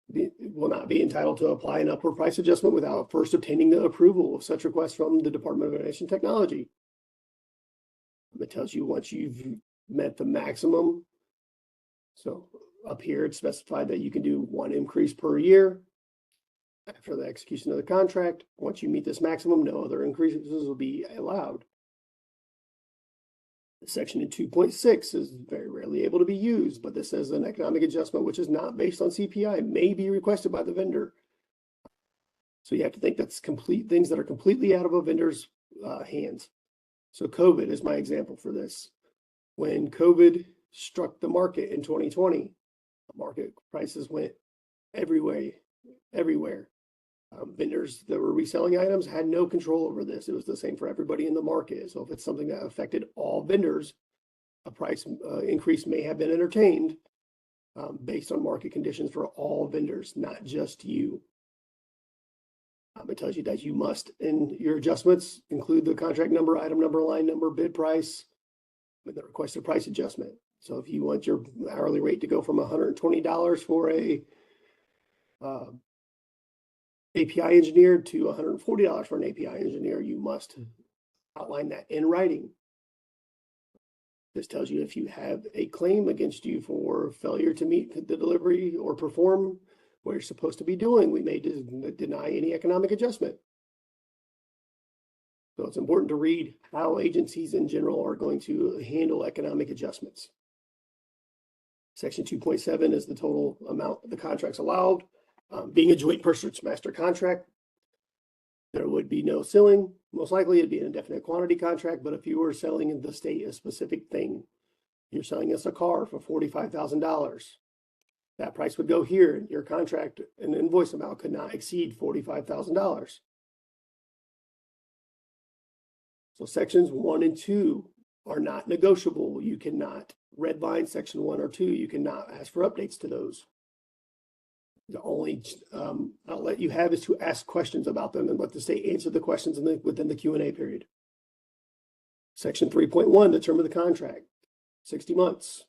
B: will not be entitled to apply an upward price adjustment without first obtaining the approval of such request from the Department of Innovation Technology. It tells you once you've met the maximum. So up here, it's specified that you can do one increase per year after the execution of the contract. Once you meet this maximum, no other increases will be allowed. Section in 2.6 is very rarely able to be used, but this says an economic adjustment which is not based on CPI may be requested by the vendor. So you have to think that's complete things that are completely out of a vendor's hands. So COVID is my example for this. When COVID struck the market in 2020, market prices went everywhere. Vendors that were reselling items had no control over this. It was the same for everybody in the market. So if it's something that affected all vendors, a price increase may have been entertained based on market conditions for all vendors, not just you. It tells you that you must, in your adjustments, include the contract number, item number, line number, bid price, with the requested price adjustment. So if you want your hourly rate to go from $120 for a API engineer to $140 for an API engineer, you must outline that in writing. This tells you if you have a claim against you for failure to meet the delivery or perform what you're supposed to be doing, we may deny any economic adjustment. So it's important to read how agencies in general are going to handle economic adjustments. Section 2.7 is the total amount of the contracts allowed. Being a joint purchase master contract, there would be no ceiling. Most likely it'd be an indefinite quantity contract, but if you were selling in the state a specific thing, you're selling us a car for $45,000. That price would go here, and your contract and invoice amount could not exceed $45,000. So sections 1 and 2 are not negotiable. You cannot redline section 1 or 2. You cannot ask for updates to those. The only outlet you have is to ask questions about them and let the state answer the questions within the Q&A period. Section 3.1, the term of the contract, 60 months.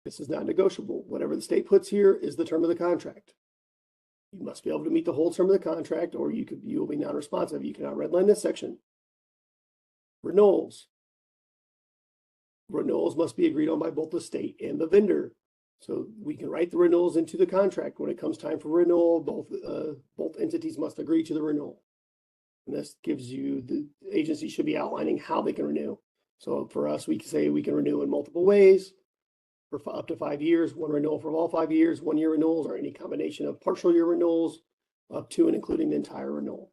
B: This is not negotiable. Whatever the state puts here is the term of the contract. You must be able to meet the whole term of the contract, or you will be non-responsive. You cannot redline this section. Renewals. Renewals must be agreed on by both the state and the vendor. So we can write the renewals into the contract. When it comes time for renewal, both entities must agree to the renewal. And this gives you, the agency should be outlining how they can renew. So for us, we can say we can renew in multiple ways for up to 5 years, one renewal for all 5 years, 1 year renewals, or any combination of partial year renewals up to and including the entire renewal.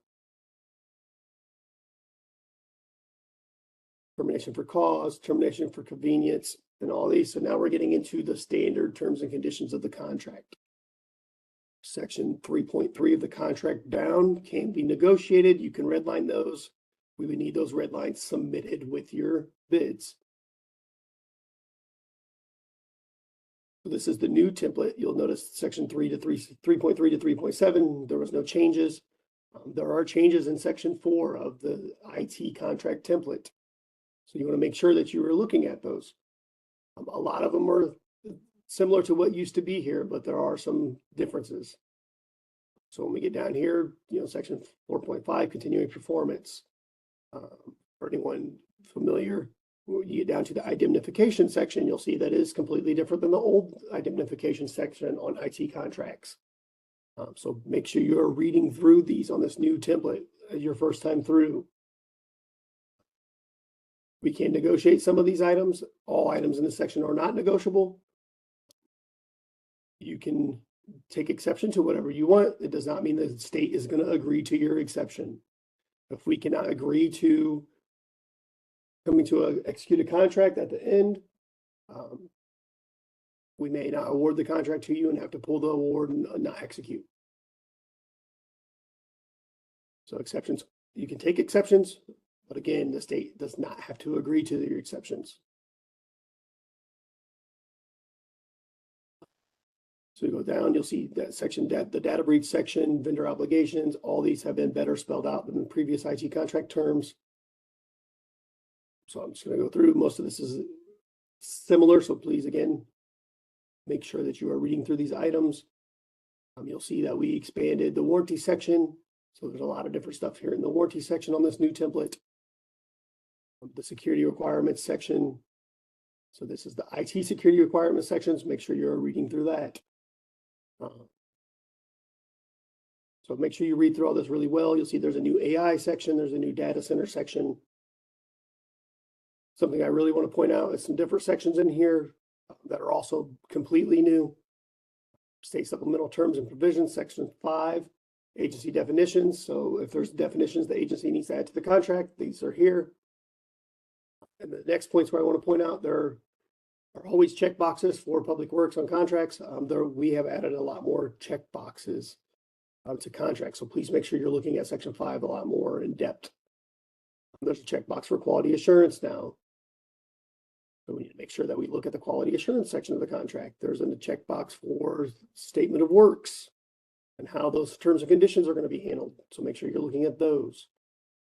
B: Termination for cause, termination for convenience, and all these. So now we're getting into the standard terms and conditions of the contract. Section 3.3 of the contract down can be negotiated. You can redline those. We would need those red lines submitted with your bids. So this is the new template. You'll notice section 3.3 to 3.7, there was no changes. There are changes in section 4 of the IT contract template. So you want to make sure that you are looking at those. A lot of them are similar to what used to be here, but there are some differences. So when we get down here, section 4.5, continuing performance. For anyone familiar, when you get down to the indemnification section, you'll see that is completely different than the old indemnification section on IT contracts. So make sure you are reading through these on this new template your first time through. We can negotiate some of these items. All items in this section are not negotiable. You can take exception to whatever you want. It does not mean the state is going to agree to your exception. If we cannot agree to coming to an executed contract at the end, we may not award the contract to you and have to pull the award and not execute. So exceptions, you can take exceptions, but again, the state does not have to agree to your exceptions. So you go down, you'll see that section, the data breach section, vendor obligations, all these have been better spelled out than the previous IT contract terms. So I'm just going to go through. Most of this is similar, so please, again, make sure that you are reading through these items. You'll see that we expanded the warranty section. So there's a lot of different stuff here in the warranty section on this new template. The security requirements section. So this is the IT security requirements sections. Make sure you're reading through that. So make sure you read through all this really well. You'll see there's a new AI section. There's a new data center section. Something I really want to point out is some different sections in here that are also completely new. State supplemental terms and provisions, section 5, agency definitions. So if there's definitions the agency needs to add to the contract, these are here. And the next points where I want to point out, there are always check boxes for public works on contracts. We have added a lot more check boxes to contracts. So please make sure you're looking at section 5 a lot more in depth. There's a checkbox for quality assurance now. So we need to make sure that we look at the quality assurance section of the contract. There's a checkbox for statement of works and how those terms and conditions are going to be handled. So make sure you're looking at those.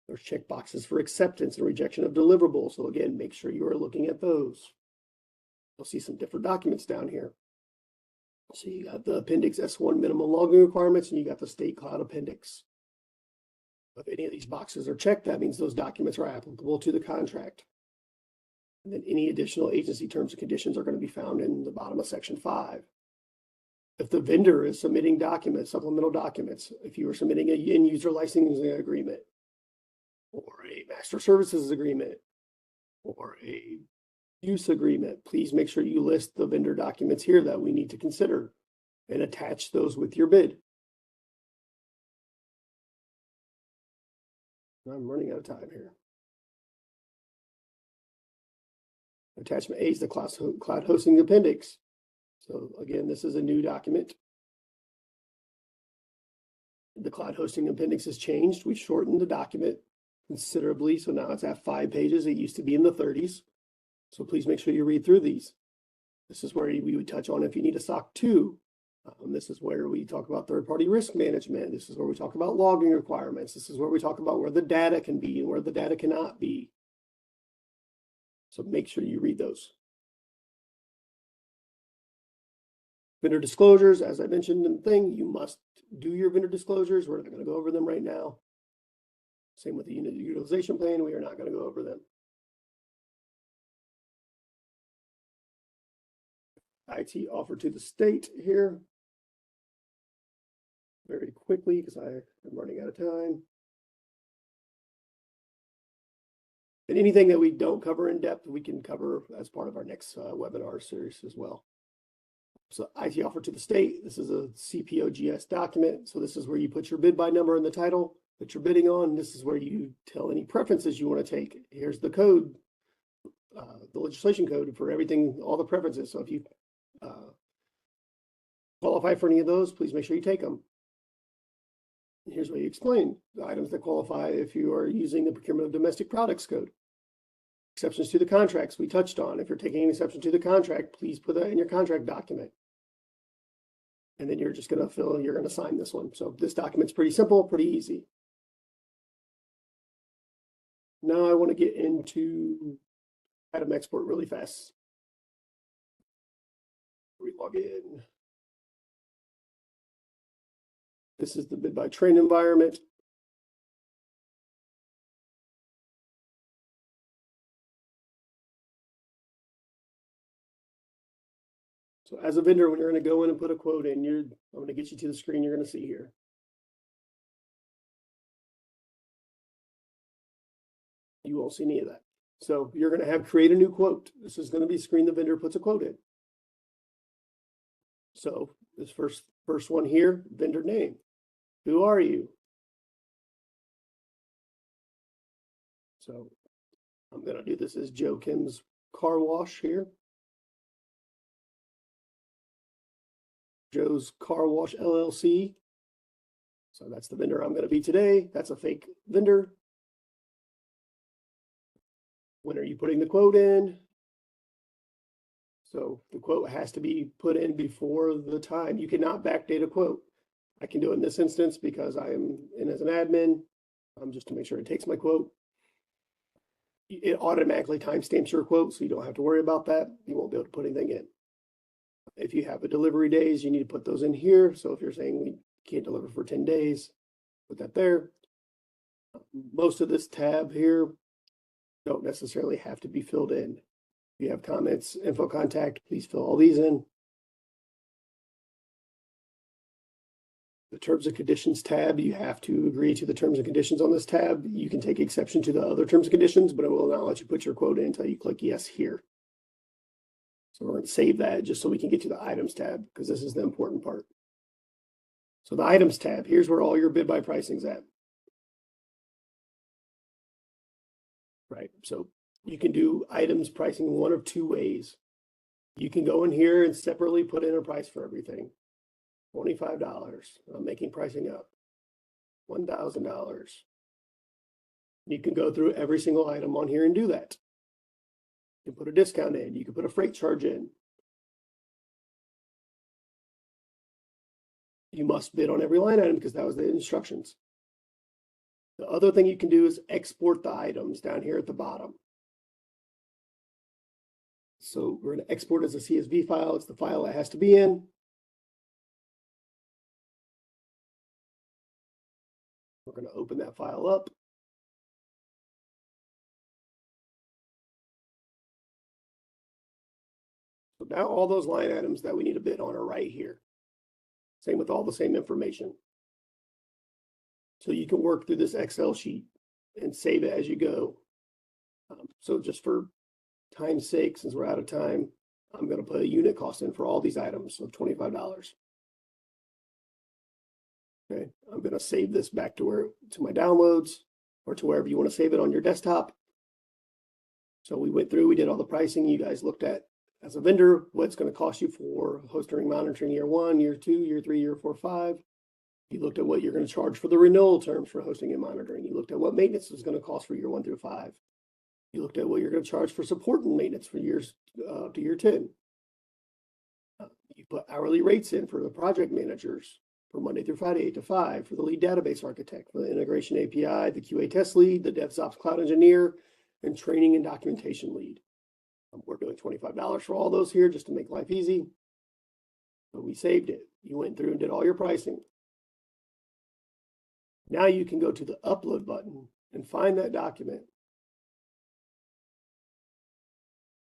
B: There's checkboxes for acceptance and rejection of deliverables. So again, make sure you are looking at those. You'll see some different documents down here. So you got the Appendix S1 minimum logging requirements, and you got the State Cloud Appendix. If any of these boxes are checked, that means those documents are applicable to the contract. And then any additional agency terms and conditions are going to be found in the bottom of section 5. If the vendor is submitting documents, supplemental documents, if you are submitting an end user licensing agreement, or a master services agreement, or a use agreement, please make sure you list the vendor documents here that we need to consider and attach those with your bid. I'm running out of time here. Attachment A is the cloud hosting appendix. So again, this is a new document. The cloud hosting appendix has changed. We've shortened the document considerably. So now it's at 5 pages. It used to be in the 30s. So please make sure you read through these. This is where we would touch on if you need a SOC 2. This is where we talk about third-party risk management. This is where we talk about logging requirements. This is where we talk about where the data can be and where the data cannot be. So make sure you read those. Vendor disclosures, as I mentioned in the thing, you must do your vendor disclosures. We're not going to go over them right now. Same with the unit utilization plan. We are not going to go over them. IT offer to the state here. Very quickly, because I am running out of time. And anything that we don't cover in depth, we can cover as part of our next webinar series as well. So IT offer to the state, this is a CPOGS document. So this is where you put your bid buy number in the title that you're bidding on. This is where you tell any preferences you want to take. Here's the code, the legislation code for everything, all the preferences. So if you qualify for any of those, please make sure you take them. And here's where you explain the items that qualify if you are using the procurement of domestic products code. Exceptions to the contracts we touched on. If you're taking an exception to the contract, please put that in your contract document. And then you're just going to you're going to sign this one. So this document's pretty simple, pretty easy. Now I want to get into item export really fast. We log in. This is the BidBuy train environment. So as a vendor, when you're going to go in and put a quote in, I'm going to get you to the screen you're going to see here. You won't see any of that. So you're going to have create a new quote. This is going to be a screen the vendor puts a quote in. So this first one here, vendor name. Who are you? So I'm going to do this as Joe Kim's Car Wash here. Joe's Car Wash LLC. So that's the vendor I'm going to be today. That's a fake vendor. When are you putting the quote in? So the quote has to be put in before the time. You cannot backdate a quote. I can do it in this instance because I am in as an admin, just to make sure it takes my quote. It automatically timestamps your quote, so you don't have to worry about that. You won't be able to put anything in. If you have a delivery days, you need to put those in here. So if you're saying we can't deliver for 10 days, put that there. Most of this tab here don't necessarily have to be filled in. If you have comments, info contact, please fill all these in. The terms and conditions tab, you have to agree to the terms and conditions on this tab. You can take exception to the other terms and conditions, but it will not let you put your quote in until you click yes here. So we're going to save that just so we can get to the items tab, because this is the important part. So the items tab, here's where all your bid buy pricing's at. Right, so you can do items pricing one of two ways. You can go in here and separately put in a price for everything. $25. I'm making pricing up. $1,000. You can go through every single item on here and do that. You can put a discount in. You can put a freight charge in. You must bid on every line item because that was the instructions. The other thing you can do is export the items down here at the bottom. So we're going to export as a CSV file. It's the file it has to be in. We're going to open that file up. So now all those line items that we need to bid on are right here. Same with all the same information. So you can work through this Excel sheet and save it as you go. So just for time's sake, since we're out of time, I'm going to put a unit cost in for all these items of $25. Okay, I'm going to save this back to my downloads or to wherever you want to save it on your desktop. So we went through, we did all the pricing. You guys looked at as a vendor, what's going to cost you for hosting and monitoring year 1, year 2, year 3, year 4, 5. You looked at what you're going to charge for the renewal terms for hosting and monitoring. You looked at what maintenance is going to cost for year 1 through 5. You looked at what you're going to charge for support and maintenance for years to year 10. You put hourly rates in for the project managers for Monday through Friday, 8 to 5, for the lead database architect, for the integration API, the QA test lead, the DevOps cloud engineer, and training and documentation lead. We're doing $25 for all those here just to make life easy. But we saved it. You went through and did all your pricing. Now you can go to the upload button and find that document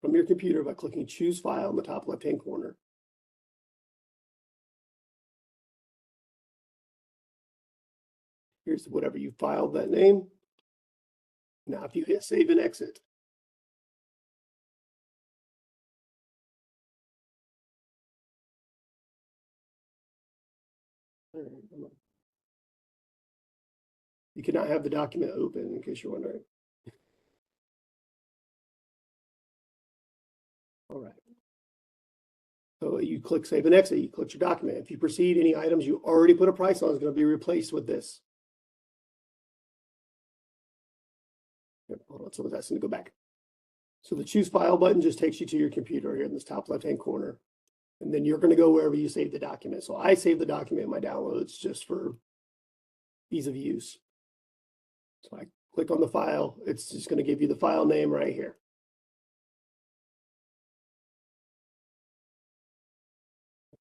B: from your computer by clicking choose file in the top left-hand corner. Here's whatever you filed that name. Now, if you hit save and exit, you cannot have the document open, in case you're wondering. All right. So you click save and exit, you click your document. If you proceed, any items you already put a price on is going to be replaced with this. Hold on, so that's going to go back. So the choose file button just takes you to your computer here in this top left-hand corner. And then you're going to go wherever you save the document. So I save the document in my downloads just for ease of use. So I click on the file. It's just going to give you the file name right here.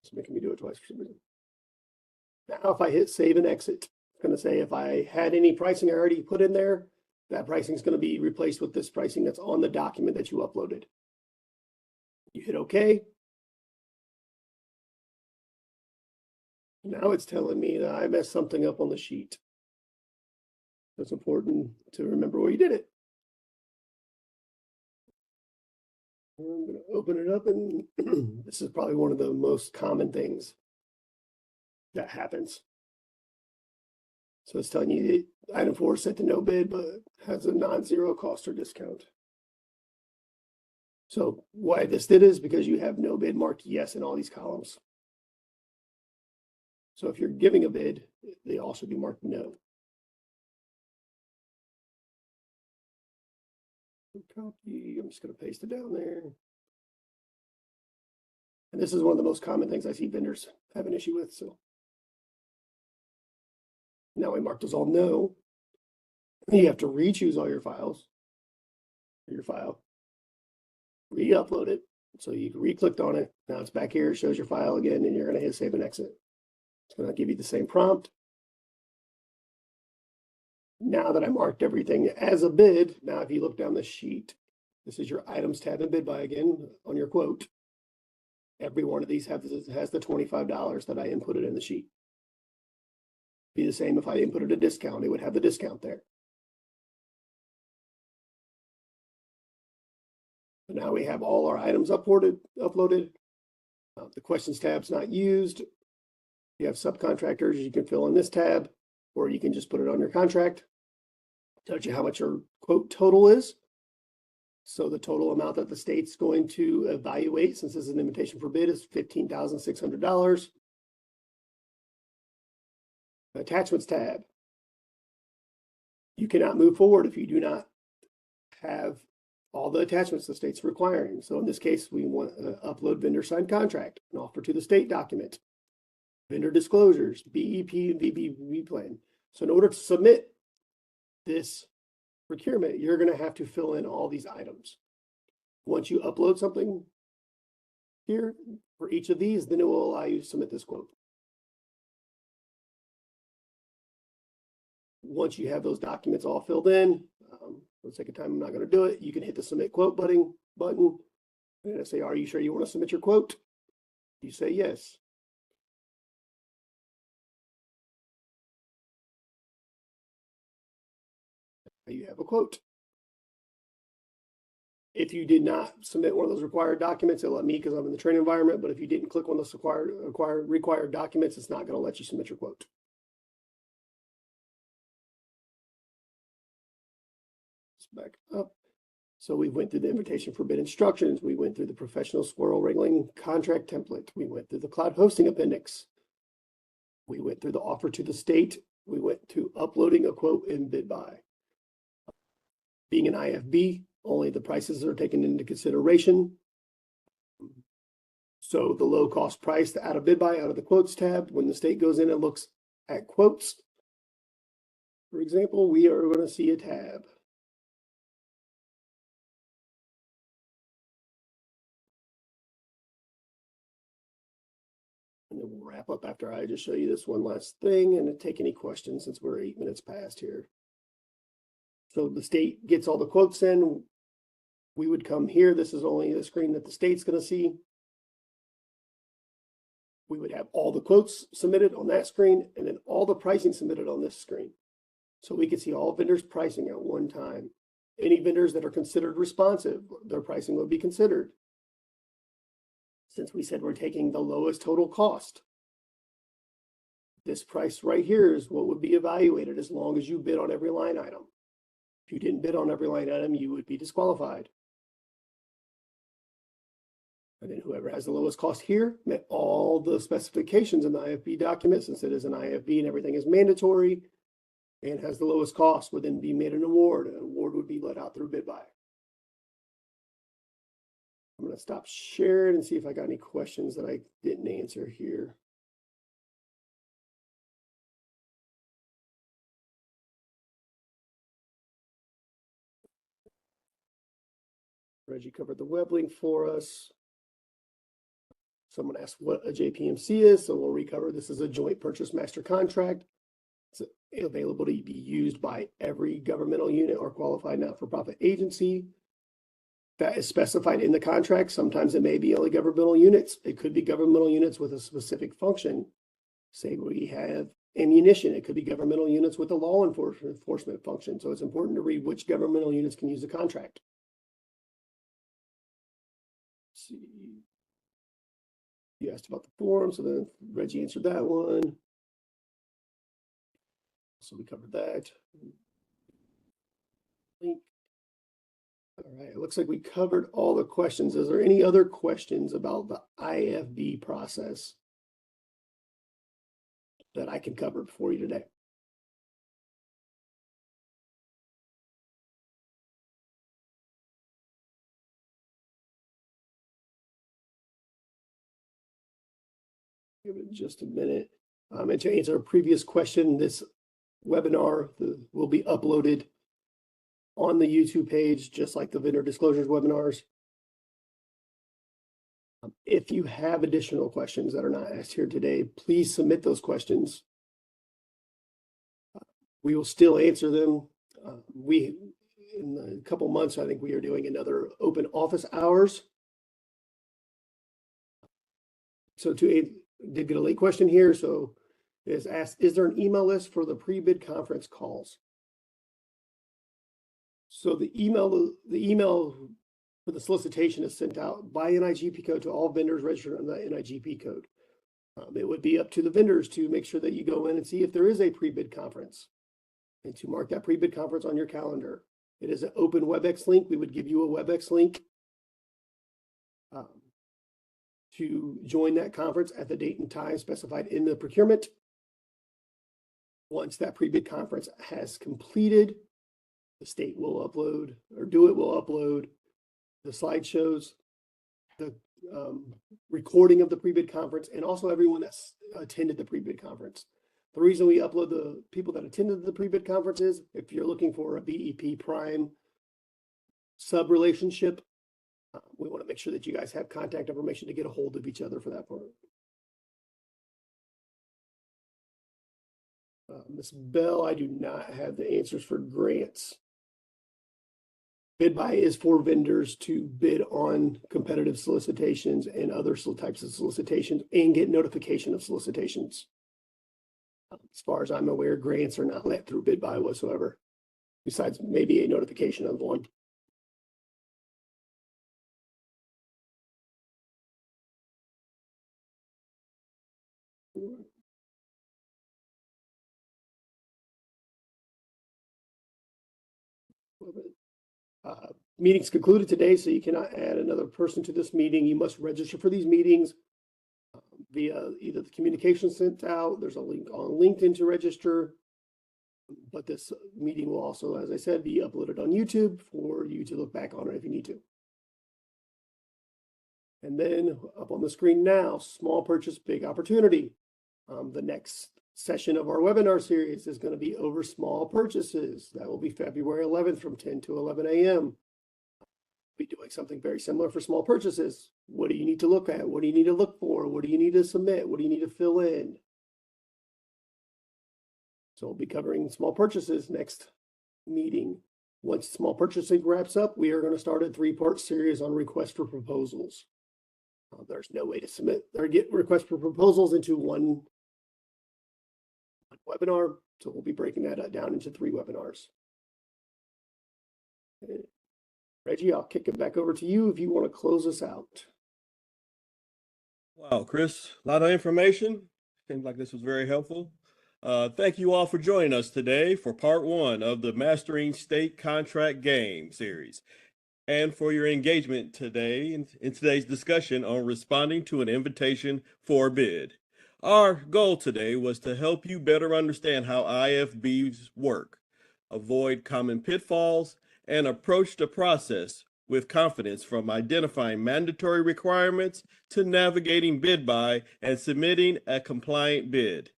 B: It's making me do it twice for some reason. Now, if I hit save and exit, it's going to say if I had any pricing I already put in there, that pricing is going to be replaced with this pricing that's on the document that you uploaded. You hit OK. Now it's telling me that I messed something up on the sheet. It's important to remember where you did it. I'm going to open it up, and this is probably one of the most common things that happens. So it's telling you that item 4 is set to no bid, but has a non-zero cost or discount. So why this did is because you have no bid marked yes in all these columns. So if you're giving a bid, they all should be marked no. Copy, I'm just going to paste it down there. And this is one of the most common things I see vendors have an issue with. So now we mark those all no. You have to re-choose all your files, your file, re-upload it. So you re-clicked on it. Now it's back here. It shows your file again, and you're going to hit save and exit. It's going to give you the same prompt. Now that I marked everything as a bid, now if you look down the sheet, this is your items tab in BidBuy again on your quote. Every one of these has the $25 that I inputted in the sheet. Be the same if I inputted a discount, it would have the discount there. So now we have all our items uploaded. The questions tab's not used. You have subcontractors, you can fill in this tab, or you can just put it on your contract. Tells you how much your quote total is. So the total amount that the state's going to evaluate, since this is an invitation for bid, is $15,600. Attachments tab. You cannot move forward if you do not have all the attachments the state's requiring. So in this case, we want to upload vendor signed contract and offer to the state document, vendor disclosures, BEP and VBV plan. So in order to submit this procurement, you're going to have to fill in all these items. Once you upload something here for each of these, then it will allow you to submit this quote. Once you have those documents all filled in, for the sake of time, I'm not going to do it. You can hit the submit quote button, and I say, are you sure you want to submit your quote? You say yes. You have a quote. If you did not submit one of those required documents, it'll let me because I'm in the training environment. But if you didn't click on those required documents, it's not going to let you submit your quote. Let's back up. So we went through the invitation for bid instructions. We went through the professional squirrel wrangling contract template. We went through the cloud hosting appendix. We went through the offer to the state. We went to uploading a quote in BidBuy. Being an IFB, only the prices are taken into consideration. So the low cost price out of BidBuy, out of the quotes tab, when the state goes in and looks at quotes, for example, we are going to see a tab. And then we'll wrap up after I just show you this one last thing and take any questions since we're 8 minutes past here. So the state gets all the quotes in. We would come here. This is only the screen that the state's going to see. We would have all the quotes submitted on that screen and then all the pricing submitted on this screen. So we could see all vendors' pricing at one time. Any vendors that are considered responsive, their pricing would be considered. Since we said we're taking the lowest total cost, this price right here is what would be evaluated as long as you bid on every line item. If you didn't bid on every line item, you would be disqualified. And then whoever has the lowest cost here met all the specifications in the IFB document, since it is an IFB and everything is mandatory and has the lowest cost, would then be made an award. An award would be let out through BidBuy. I'm going to stop sharing and see if I got any questions that I didn't answer here. Reggie covered the web link for us. Someone asked what a JPMC is, so we'll recover. This is a joint purchase master contract. It's available to be used by every governmental unit or qualified not-for-profit agency that is specified in the contract. Sometimes it may be only governmental units. It could be governmental units with a specific function. Say we have ammunition. It could be governmental units with a law enforcement function. So it's important to read which governmental units can use the contract. Let's see. You asked about the form, so then Reggie answered that one. So we covered that. All right, it looks like we covered all the questions. Is there any other questions about the IFB process that I can cover for you today? Give it just a minute. And to answer a previous question, this webinar will be uploaded on the YouTube page, just like the vendor disclosures webinars. If you have additional questions that are not asked here today, please submit those questions. We will still answer them. In a couple months, I think we are doing another open office hours. So did get a late question here. So it is asked, is there an email list for the pre-bid conference calls? So the email for the solicitation is sent out by NIGP code to all vendors registered on the NIGP code. It would be up to the vendors to make sure that you go in and see if there is a pre-bid conference and to mark that pre-bid conference on your calendar. It is an open WebEx link. We would give you a WebEx link to join that conference at the date and time specified in the procurement. Once that pre-bid conference has completed, the state will upload, or will upload the slideshows, the recording of the pre-bid conference, and also everyone that's attended the pre-bid conference. The reason we upload the people that attended the pre-bid conference is if you're looking for a BEP prime sub relationship, we want to make sure that you guys have contact information to get a hold of each other for that part. Ms. Bell, I do not have the answers for grants. BidBuy is for vendors to bid on competitive solicitations and other types of solicitations and get notification of solicitations. As far as I'm aware, grants are not let through BidBuy whatsoever, besides maybe a notification of one. Meeting's concluded today, so you cannot add another person to this meeting. You must register for these meetings via either the communication sent out. There's a link on LinkedIn to register. But this meeting will also, as I said, be uploaded on YouTube for you to look back on it if you need to. And then up on the screen now, small purchase, big opportunity. The next session of our webinar series is going to be over small purchases. That will be February 11th from 10 to 11 a.m. We'll be doing something very similar for small purchases. What do you need to look at? What do you need to look for? What do you need to submit? What do you need to fill in? So we'll be covering small purchases next meeting. Once small purchasing wraps up, we are going to start a 3-part series on request for proposals. There's no way to submit or get requests for proposals into one webinar, so we'll be breaking that down into 3 webinars. Reggie, I'll kick it back over to you if you want to close us out.
A: Wow, Chris, a lot of information. Seems like this was very helpful. Thank you all for joining us today for part 1 of the Mastering State Contract Game series, and for your engagement today in today's discussion on responding to an invitation for bid. Our goal today was to help you better understand how IFBs work, avoid common pitfalls, and approach the process with confidence, from identifying mandatory requirements to navigating BidBuy and submitting a compliant bid.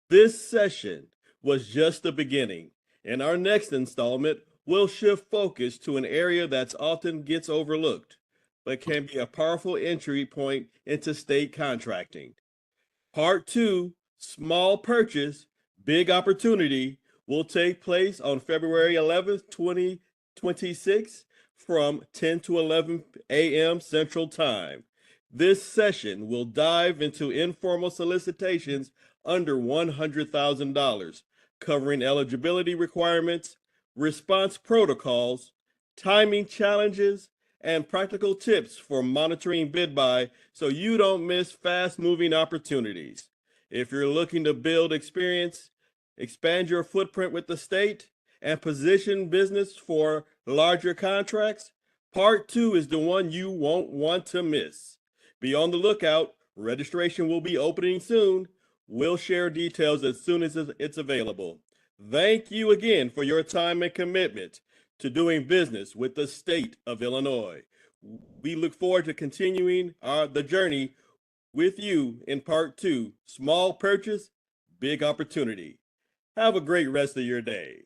A: This session was just the beginning. In our next installment, we'll shift focus to an area that's often gets overlooked, but can be a powerful entry point into state contracting. Part 2, Small Purchase, Big Opportunity, will take place on February 11th, 2026 from 10 to 11 a.m. Central Time. This session will dive into informal solicitations under $100,000, covering eligibility requirements, response protocols, timing challenges, and practical tips for monitoring BidBuy so you don't miss fast-moving opportunities. If you're looking to build experience, expand your footprint with the state, and position business for larger contracts, Part 2 is the one you won't want to miss. Be on the lookout. Registration will be opening soon. We'll share details as soon as it's available. Thank you again for your time and commitment to doing business with the state of Illinois. We look forward to continuing the journey with you in Part 2, Small Purchase, Big Opportunity. Have a great rest of your day.